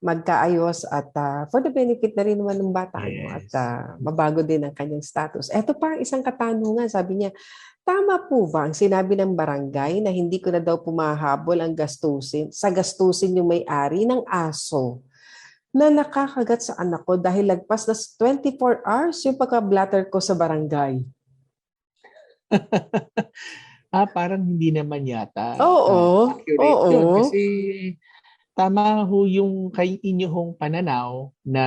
magkaayos at for the benefit na rin naman ng bata, at mabago din ang kanyang status. Ito pa isang katanungan, sabi niya, tama po ba ang sinabi ng barangay na hindi ko na daw pumahabol ang gastusin yung may-ari ng aso na nakakagat sa anak ko dahil lagpas na 24 hours yung pagka-blatter ko sa barangay? Parang hindi naman yata. Accurate yun. Kasi tama ho yung kay inyong pananaw na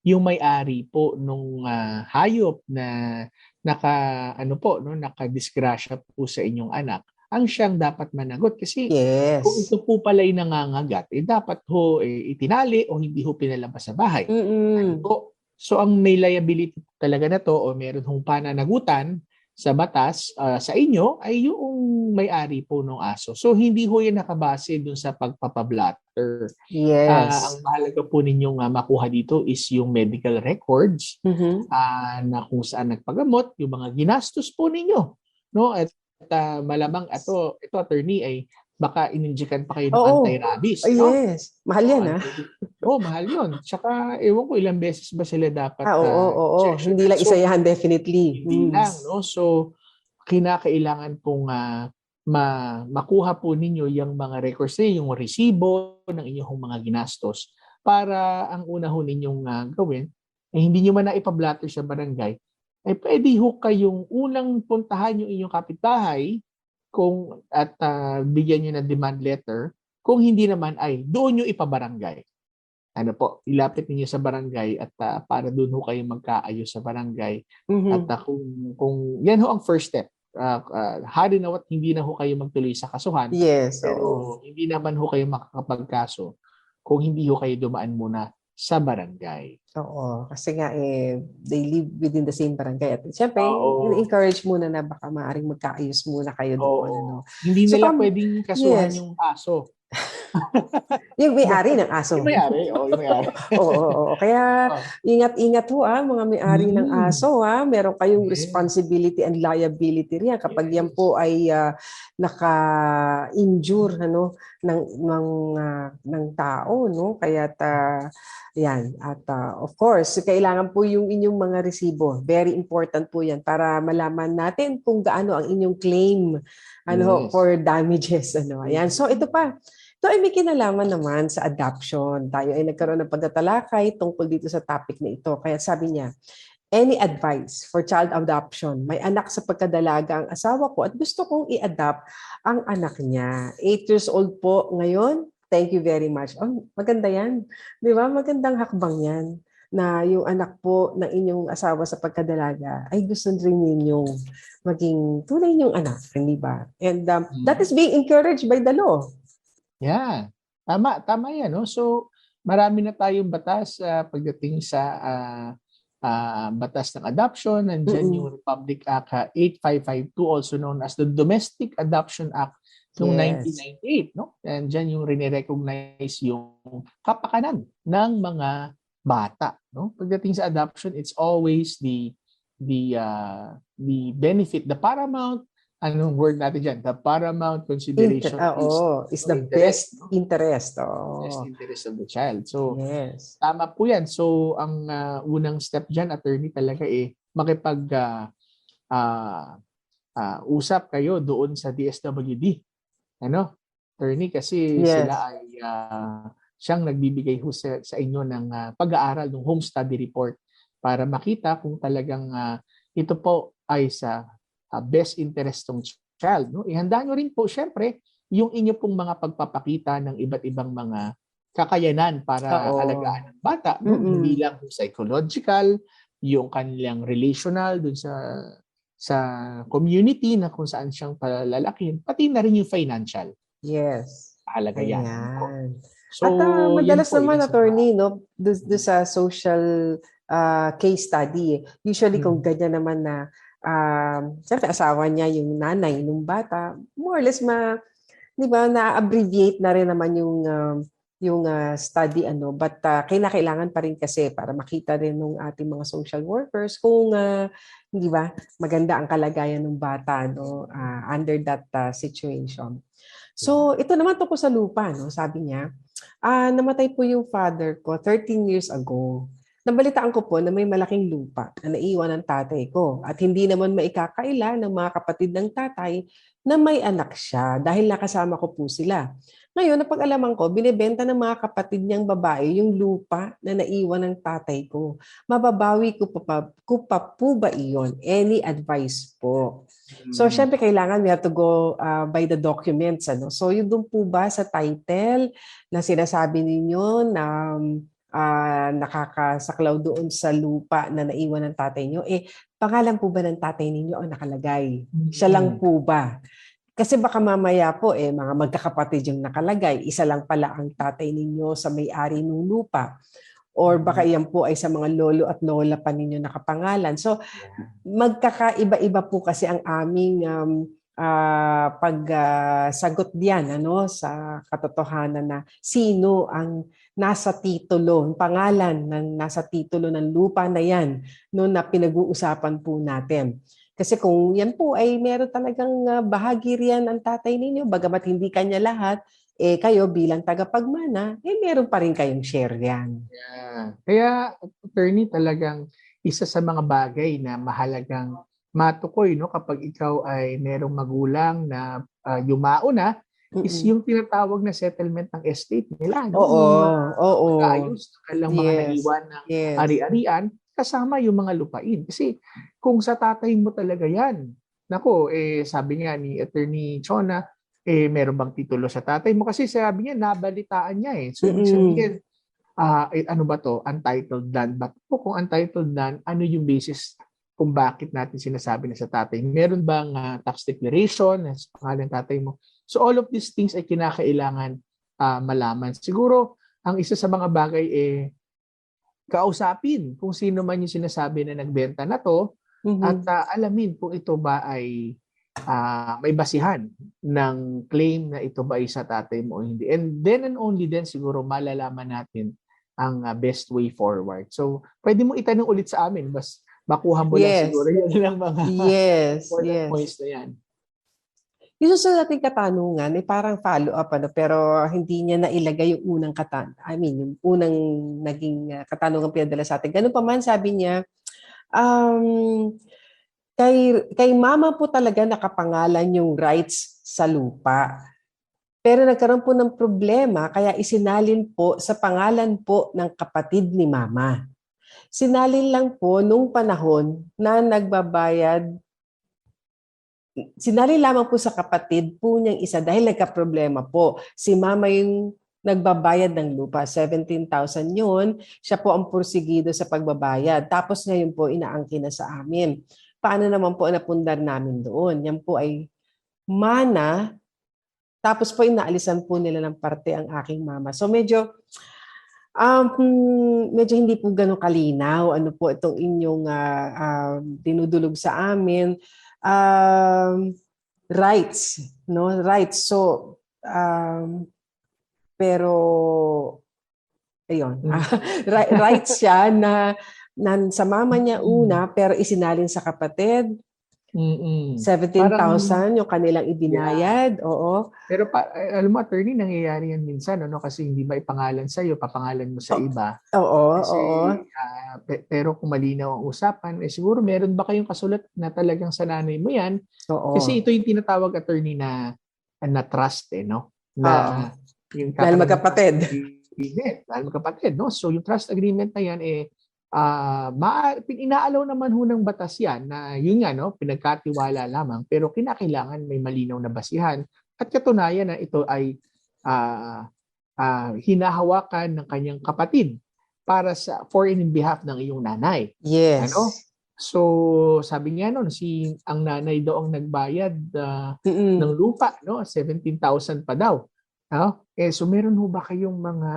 yung may-ari po nung hayop na nakadisgrasya po sa inyong anak, ang siyang dapat managot. Kasi kung ito po pala ay nangangagat, dapat ho itinali o hindi ho pinalabas sa bahay. So ang may liability talaga na to o meron hong pananagutan sa batas sa inyo ay yung may-ari po ng aso. So hindi ho yan nakabase dun sa pagpapablatter. Yes. Ang mahalaga po ninyong makuha dito is yung medical records na kung saan nagpagamot, yung mga ginastos po ninyo. No? At malamang ito attorney ay baka ininjikan pa kayo ng anti-rabies. No? Yes. Mahal yan, mahal yun. Tsaka, ewan ko ilang beses ba sila dapat hindi lang isa yan, definitely. Hindi lang, no? So, kinakailangan pong makuha po ninyo yung mga records, yung resibo ng inyong mga ginastos para ang una ho ninyong gawin, hindi nyo man na ipablatter sa barangay, ay pwede ho kayong unang puntahan yung inyong kapitbahay at bigyan nyo ng demand letter. Kung hindi naman ay doon nyo ipabarangay. Ilapit niyo sa barangay at para doon ho kayo magkaayos sa barangay. At kung yan ho ang first step. Hari na hindi na ho kayo magtuloy sa kasuhan. Yes. Pero hindi naman ho kayo makakapagkaso kung hindi ho kayo dumaan muna sa barangay. Kasi nga they live within the same barangay. At siyempre, encourage muna na baka maaaring magkaayos muna kayo doon. Hindi nila pwedeng kasuhan yung aso. Yung may-ari ng aso. Yung may-ari. Kaya ingat-ingat ho mga may-ari ng aso. Meron kayong responsibility and liability riyan kapag yan po ay naka-injure ng tao. Kaya yan. At of course, kailangan po yung inyong mga resibo. Very important po yan para malaman natin kung gaano ang inyong claim for damages. Ayan. So ito pa. Ito ay may kinalaman naman sa adoption. Tayo ay nagkaroon ng pagtatalakay tungkol dito sa topic na ito. Kaya sabi niya, any advice for child adoption? May anak sa pagkadalaga ang asawa ko at gusto kong i-adopt ang anak niya. 8 years old po ngayon. Thank you very much. Maganda yan. Di ba? Magandang hakbang yan na yung anak po ng inyong asawa sa pagkadalaga ay gusto rin ninyong maging tunay ninyong anak. Hindi ba? And that is being encouraged by the law. Yeah. Tama yan. No? So, marami na tayong batas pagdating sa batas ng adoption, nandiyan yung Republic Act 8552, also known as the Domestic Adoption Act noong 1998, no? And diyan yung rinirecognize yung kapakanan ng mga bata, no? Pagdating sa adoption, it's always the benefit, the paramount, anong word natin diyan? The paramount consideration is the best interest. Best interest of the child. So, tama po yan. So, ang unang step dyan, attorney, talaga makipag usap kayo doon sa DSWD. Ano? Attorney, kasi sila ay siyang nagbibigay sa inyo ng pag-aaral ng home study report para makita kung talagang ito po ay sa best interest ng child. No? Ihanda nyo rin po, syempre, yung inyo pong mga pagpapakita ng iba't ibang mga kakayanan para alagaan ng bata. No? Hindi lang psychological, yung kanilang relational dun sa community na kung saan siyang palalakin, pati na rin yung financial. Yes. Alaga yan. So, at madalas naman, attorney, no, doon sa social case study, usually kung ganyan naman na siyempre asawa niya yung nanay nung bata, more or less di ba, na-abbreviate na rin naman yung study but kailangan pa rin kasi para makita rin ng ating mga social workers kung hindi ba maganda ang kalagayan ng bata under that situation. So ito naman to ko sa lupa, no, sabi niya, namatay po yung father ko 13 years ago. Nabalitaan ko po na may malaking lupa na naiwan ng tatay ko at hindi naman maikakaila ng mga kapatid ng tatay na may anak siya dahil nakasama ko po sila. Ngayon, napag-alaman ko, binibenta ng mga kapatid niyang babae yung lupa na naiwan ng tatay ko. Mababawi ko pa po ba iyon? Any advice po? So, syempre, kailangan we have to go by the documents. So, yun doon po ba sa title na sinasabi ninyo na nakakasaklaw doon sa lupa na naiwan ng tatay nyo, pangalan po ba ng tatay ninyo ang nakalagay? Siya lang po ba? Kasi baka mamaya po, mga magkakapatid yung nakalagay, isa lang pala ang tatay ninyo sa may-ari ng lupa. Or baka iyan po ay sa mga lolo at lola pa ninyo nakapangalan. So, magkakaiba-iba po kasi ang aming pagsagot diyan sa katotohanan na sino ang nasa titulo, pangalan ng nasa titulo ng lupa na yan na pinag-uusapan po natin. Kasi kung yan po ay meron talagang bahagi riyan ang tatay ninyo, bagamat hindi kanya lahat, kayo bilang tagapagmana, meron pa rin kayong share yan. Kaya, attorney, talagang isa sa mga bagay na mahalagang matukoy, no, kapag ikaw ay merong magulang na yumao na, is yung tinatawag na settlement ng estate nila. No? Ayos na mga naiwan ng ari-arian, kasama yung mga lupain. Kasi kung sa tatay mo talaga yan, nako, sabi nga ni Attorney Chona, meron bang titulo sa tatay mo? Kasi sabi niya, nabalitaan niya . So, sabihin, ano ba to? Untitled land. But kung untitled land, ano yung basis kung bakit natin sinasabi na sa tatay? Meron bang tax declaration sa pangalan ng tatay mo? So all of these things ay kinakailangan malaman. Siguro, ang isa sa mga bagay kausapin kung sino man yung sinasabi na nagbenta na to at alamin kung ito ba ay may basihan ng claim na ito ba ay sa tatay mo o hindi. And then and only then siguro malalaman natin ang best way forward. So, pwede mo itanong ulit sa amin. Makuha mo lang siguro yan lang mga points na yan. Yung sa ating katanungan, parang follow-up, pero hindi niya nailagay yung unang yung unang naging katanungan pinadala sa atin. Ganun pa man, sabi niya, kay mama po talaga nakapangalan yung rights sa lupa. Pero nagkaroon po ng problema, kaya isinalin po sa pangalan po ng kapatid ni mama. Sinalin lang po nung panahon na sinalin lamang po sa kapatid po niyang isa dahil nagka-problema po. Si mama yung nagbabayad ng lupa, 17,000 yun. Siya po ang pursigido sa pagbabayad. Tapos ngayon po inaangkin na sa amin. Paano naman po napundar namin doon? Yan po ay mana. Tapos po inaalisan po nila ng parte ang aking mama. So medyo Medyo hindi po gano'ng kalinaw. Ano po itong inyong dinudulog sa amin. Rights, no? Rights. So, pero, ayun. Rights siya na sa mama niya una, pero isinalin sa kapatid. 17,000 yung kanilang ibinayad. Oo. Pero alam mo, attorney, nangyayari yan minsan, ano? Kasi hindi maipangalan sa'yo, papangalan mo sa iba. Oo, Kasi, oo. pero kung malinaw ang usapan, siguro meron ba kayong kasulat na talagang sa nanay mo yan? Oo. Kasi ito yung tinatawag, attorney, na trust, no? Na yung dahil magkapatid. Dahil magkapatid, no? So yung trust agreement na yan, inaalaw naman ho ng batas yan na yun nga, no? Pinagkatiwala lamang, pero kinakailangan may malinaw na basihan at katunayan na ito ay hinahawakan ng kanyang kapatid para for in behalf ng iyong nanay. Yes. Ano? So, sabi niya noon, ang nanay daw ang nagbayad ng lupa, no? 17,000 pa daw. No? So, meron ho ba kayong mga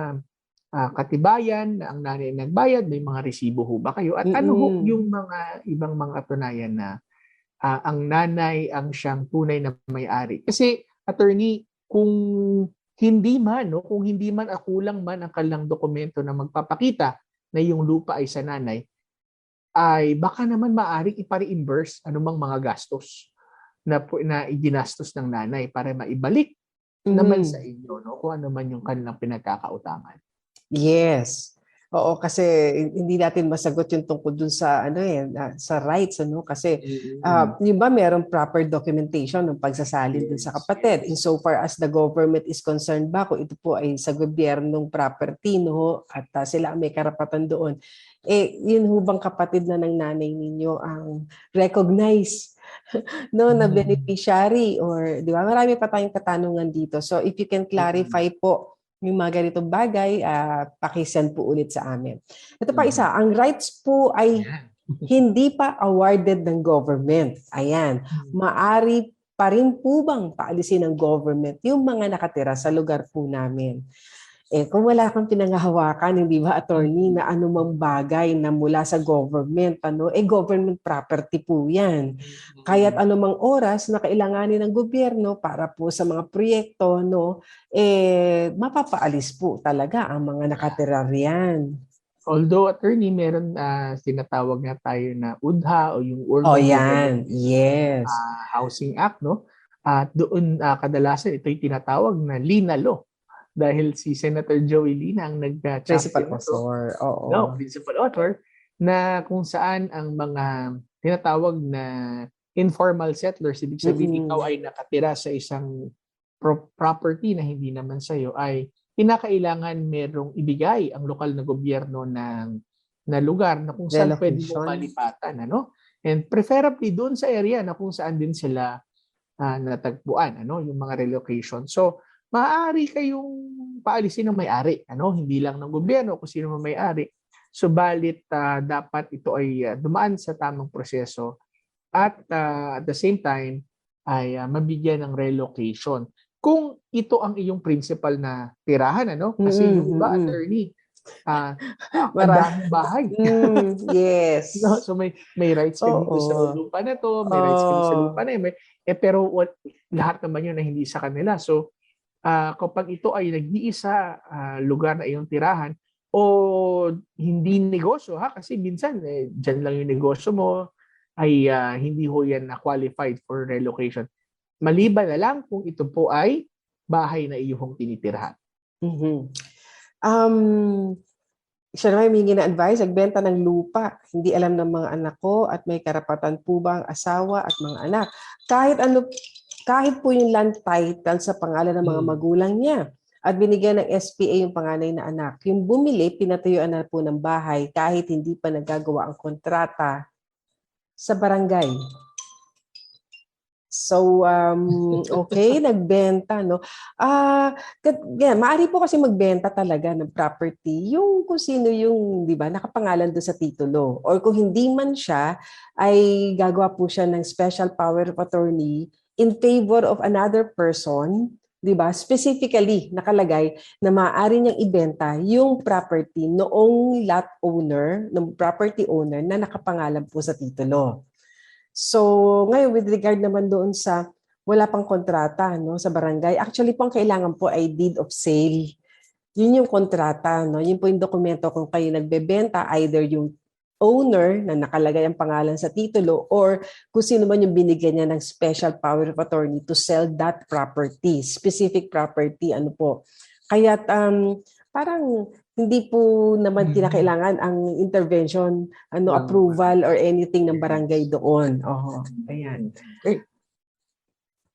katibayan na ang nanay nagbayad? May mga resibo ho ba kayo? At ano ho yung mga ibang mga katunayan na ang nanay ang siyang tunay na may-ari? Kasi, attorney, kung hindi man akulang man ang kanilang dokumento na magpapakita na yung lupa ay sa nanay, ay baka naman maaaring ipare-imburse anumang mga gastos na iginastos ng nanay para maibalik naman sa inyo, no? Kung ano man yung kanilang pinagkakautangan. Yes. Oo, kasi hindi natin masagot yung tungkol dun sa sa rights, kasi yung ba merong proper documentation ng pagsasalin dun sa kapatid insofar as the government is concerned ba kung ito po ay sa gobyernong property, no, at sila may karapatan doon. Yun hubang kapatid na ng nanay ninyo ang recognized no na beneficiary, or di ba, marami pa tayong katanungan dito. So if you can clarify po yung mga ganitong bagay, pakisend po ulit sa amin. Ito pa isa, ang rights po ay hindi pa awarded ng government. Ayan, maari pa rin po bang paalisin ng government yung mga nakatira sa lugar po namin? Kung wala kang pinanghahawakan, hindi ba, attorney, na anumang bagay na mula sa government, government property po yan. Kaya't anumang oras na kailanganin ng gobyerno para po sa mga proyekto, mapapaalis po talaga ang mga nakatira riyan. Although, attorney, meron tinatawag nga tayo na UDHA o yung Urban Yes. Housing Act, no? At doon kadalasan ito'y tinatawag na Lina Law. Dahil si Senator Joey Lina ang principal author. Principal author, na kung saan ang mga tinatawag na informal settlers, ibig sabihin ikaw ay nakatira sa isang property na hindi naman sa'yo, ay kinakailangan merong ibigay ang lokal na gobyerno na lugar na kung saan pwede mo malipatan. And preferably doon sa area na kung saan din sila natagpuan, yung mga relocation. So, maaari kayong paalisin ng may-ari, hindi lang ng gobyerno kung sino man may-ari. Subalit dapat ito ay dumaan sa tamang proseso at at the same time ay mabigyan ng relocation. Kung ito ang iyong principal na tirahan, kasi yung iba, attorney, maraming bahay. Yes. So may rights ka dito sa lupa na to, may rights ka dito sa lupa na yun. Pero lahat naman yun na hindi sa kanila. So, kapag ito ay nag-iisa lugar na iyong tirahan o hindi negosyo, kasi minsan dyan lang yung negosyo mo, ay hindi ho yan na qualified for relocation. Maliban na lang kung ito po ay bahay na iyong tinitirahan. Siya naman humingi na advice, nagbenta ng lupa. Hindi alam ng mga anak ko at may karapatan po ba ang asawa at mga anak. Kahit po yung land title sa pangalan ng mga magulang niya at binigyan ng SPA yung panganay na anak. Yung bumili, pinatuyuan na po ng bahay kahit hindi pa nagagawa ang kontrata sa barangay. So, okay, nagbenta, no? Maaari po kasi magbenta talaga ng property yung kung sino yung, di ba, nakapangalan doon sa titulo. Or kung hindi man siya, ay gagawa po siya ng special power of attorney in favor of another person 'di ba? Specifically nakalagay na maaari niyang ibenta yung property noong lot owner, ng property owner na nakapangalan po sa titulo. So, ngayon with regard naman doon sa wala pang kontrata no sa barangay, actually po ang kailangan po ay deed of sale. Yun yung kontrata, no? Yun po yung dokumento kung kayo nagbebenta, either yung owner na nakalagay ang pangalan sa titulo or kung sino man yung binigyan niya ng special power of attorney to sell that property, specific property, ano po. Kaya parang hindi po naman kinakailangan ang intervention, approval or anything ng barangay doon. Ayan.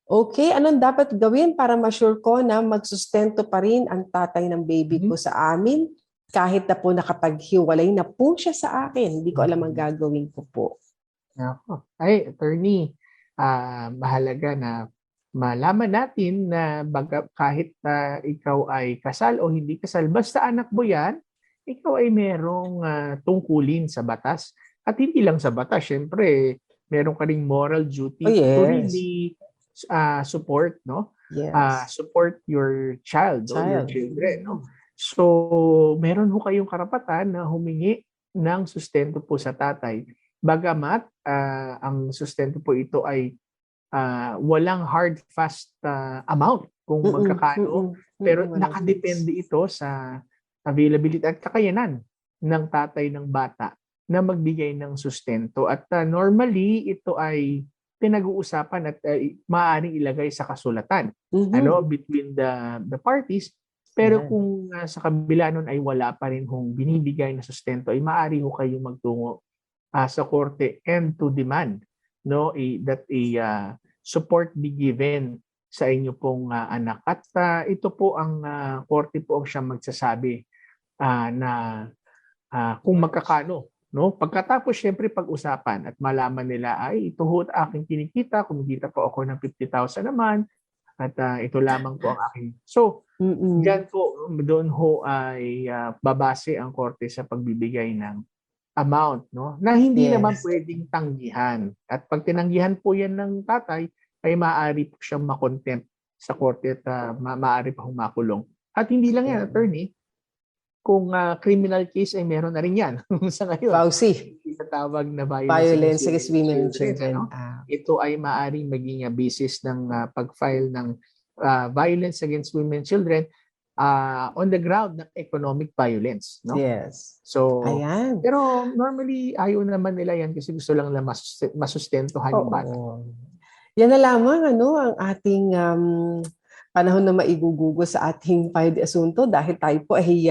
Okay, anong dapat gawin para ma-sure ko na magsustento pa rin ang tatay ng baby ko sa amin? Kahit na po nakapaghiwalay na po siya sa akin, hindi ko alam ang gagawin ko po. Ay, attorney, mahalaga na malaman natin na kahit ikaw ay kasal o hindi kasal, basta anak mo yan, ikaw ay merong tungkulin sa batas. At hindi lang sa batas, syempre, meron ka ring moral duty to really support, no? Yes. Support your child. Or your children, no? So, meron ho kayong karapatan na humingi ng sustento po sa tatay. Bagamat ang sustento po ito ay walang hard, fast amount kung magkakano. Pero nakadepende ito sa availability at kakayanan ng tatay ng bata na magbigay ng sustento. At normally, ito ay pinag-uusapan at maaaring ilagay sa kasulatan between the parties. Pero kung sa kabila nun ay wala pa rin hong binibigay na sustento, ay maaari ho kayong magtungo sa korte and to demand that a support be given sa inyo pong anak. At ito po ang korte po ang siyang magsasabi na kung magkakano. No? Pagkatapos syempre pag-usapan at malaman nila ay ito ho aking kinikita, kumikita po ako ng 50,000 naman at ito lamang po ang aking. So, diyan po, doon ho ay babase ang korte sa pagbibigay ng amount, no? Na hindi naman pwedeng tanggihan. At pag tinanggihan po yan ng tatay, ay maaari po siyang makontempt sa korte at maaari pa hong makulong. At hindi lang yan, attorney, kung criminal case ay meron na rin yan sa ngayon. Pausi. Tawag na violence against women and children. Ito ay maaaring maging basis ng pag-file ng violence against women and children on the ground ng economic violence. No? Yes. So, ayan. Pero normally, ayaw naman nila yan kasi gusto lang na masustentuhan yung bata. Yan na lamang ang ating panahon na maigugugo sa ating Payod Asunto dahil tayo po ay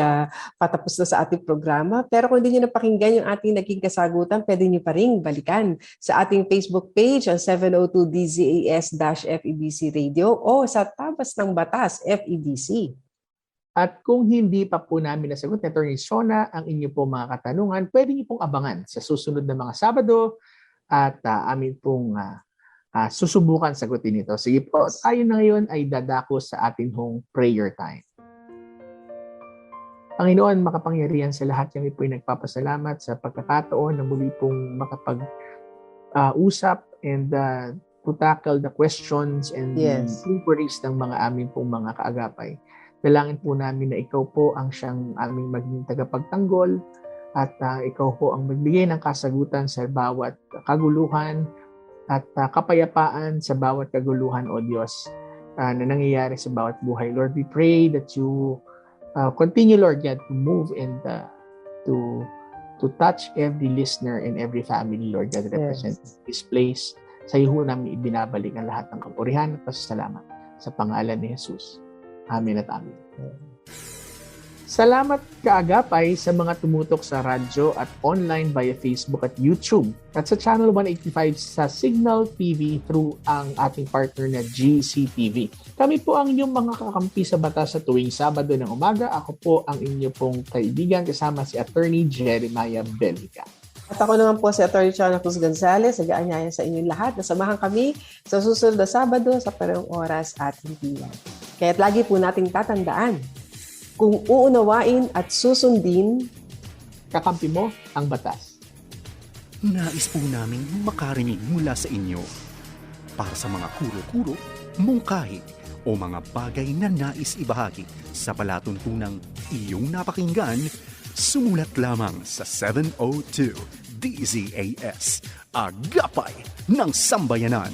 patapos na sa ating programa. Pero kung hindi nyo napakinggan yung ating naging kasagutan, pwede nyo pa rin balikan sa ating Facebook page ang 702 DZAS-FEBC Radio o sa Tabas ng Batas FEBC. At kung hindi pa po namin nasagot ni Atty. Shona ang inyo po mga katanungan, pwede niyo pong abangan sa susunod na mga Sabado at amin pong susubukan sagutin ito. Sige po, tayo na ngayon ay dadako sa ating hong prayer time. Panginoon, makapangyarihan sa lahat, kami po ay nagpapasalamat sa pagkakataon na muli pong makapag-usap and to tackle the questions and inquiries ng mga amin pong mga kaagapay. Dalangin po namin na ikaw po ang siyang aming maging tagapagtanggol at ikaw po ang magbigay ng kasagutan sa bawat kaguluhan at kapayapaan sa bawat kaguluhan, O Diyos, na nangyayari sa bawat buhay. Lord, we pray that you continue, Lord God, to move and to touch every listener and every family, Lord God, representing this place. Sa iyo namin ibinabalik ang lahat ng kapurihan at pasasalamat sa pangalan ni Jesus. Amen at amen. Salamat kaagapay sa mga tumutok sa radyo at online via Facebook at YouTube at sa Channel 185 sa Signal TV through ang ating partner na GCTV. Kami po ang inyong mga kakampi sa batas sa tuwing Sabado ng umaga. Ako po ang inyong pong kaibigan kasama si Attorney Jeremiah Bellica. At ako naman po si Atty. Chana Cruz Gonzales. Nag-aanyaya sa inyong lahat na samahan kami sa susunod na Sabado sa parehong oras at himpilan. Kaya't lagi po nating tatandaan, kung uunawain at susundin, kakampi mo ang batas. Nais po namin makarinig mula sa inyo. Para sa mga kuro-kuro, mungkahi o mga bagay na nais ibahagi sa palatuntunang iyong napakinggan, sumulat lamang sa 702 DZAS, Agapay ng Sambayanan,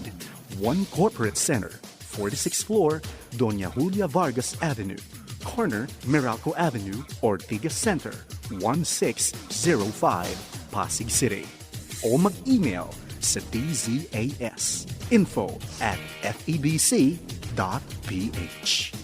1 Corporate Center, 46th floor, Doña Julia Vargas Avenue, corner Meralco Avenue, Ortigas Center, 1605, Pasig City. O mag-email sa dzas info@febc.ph.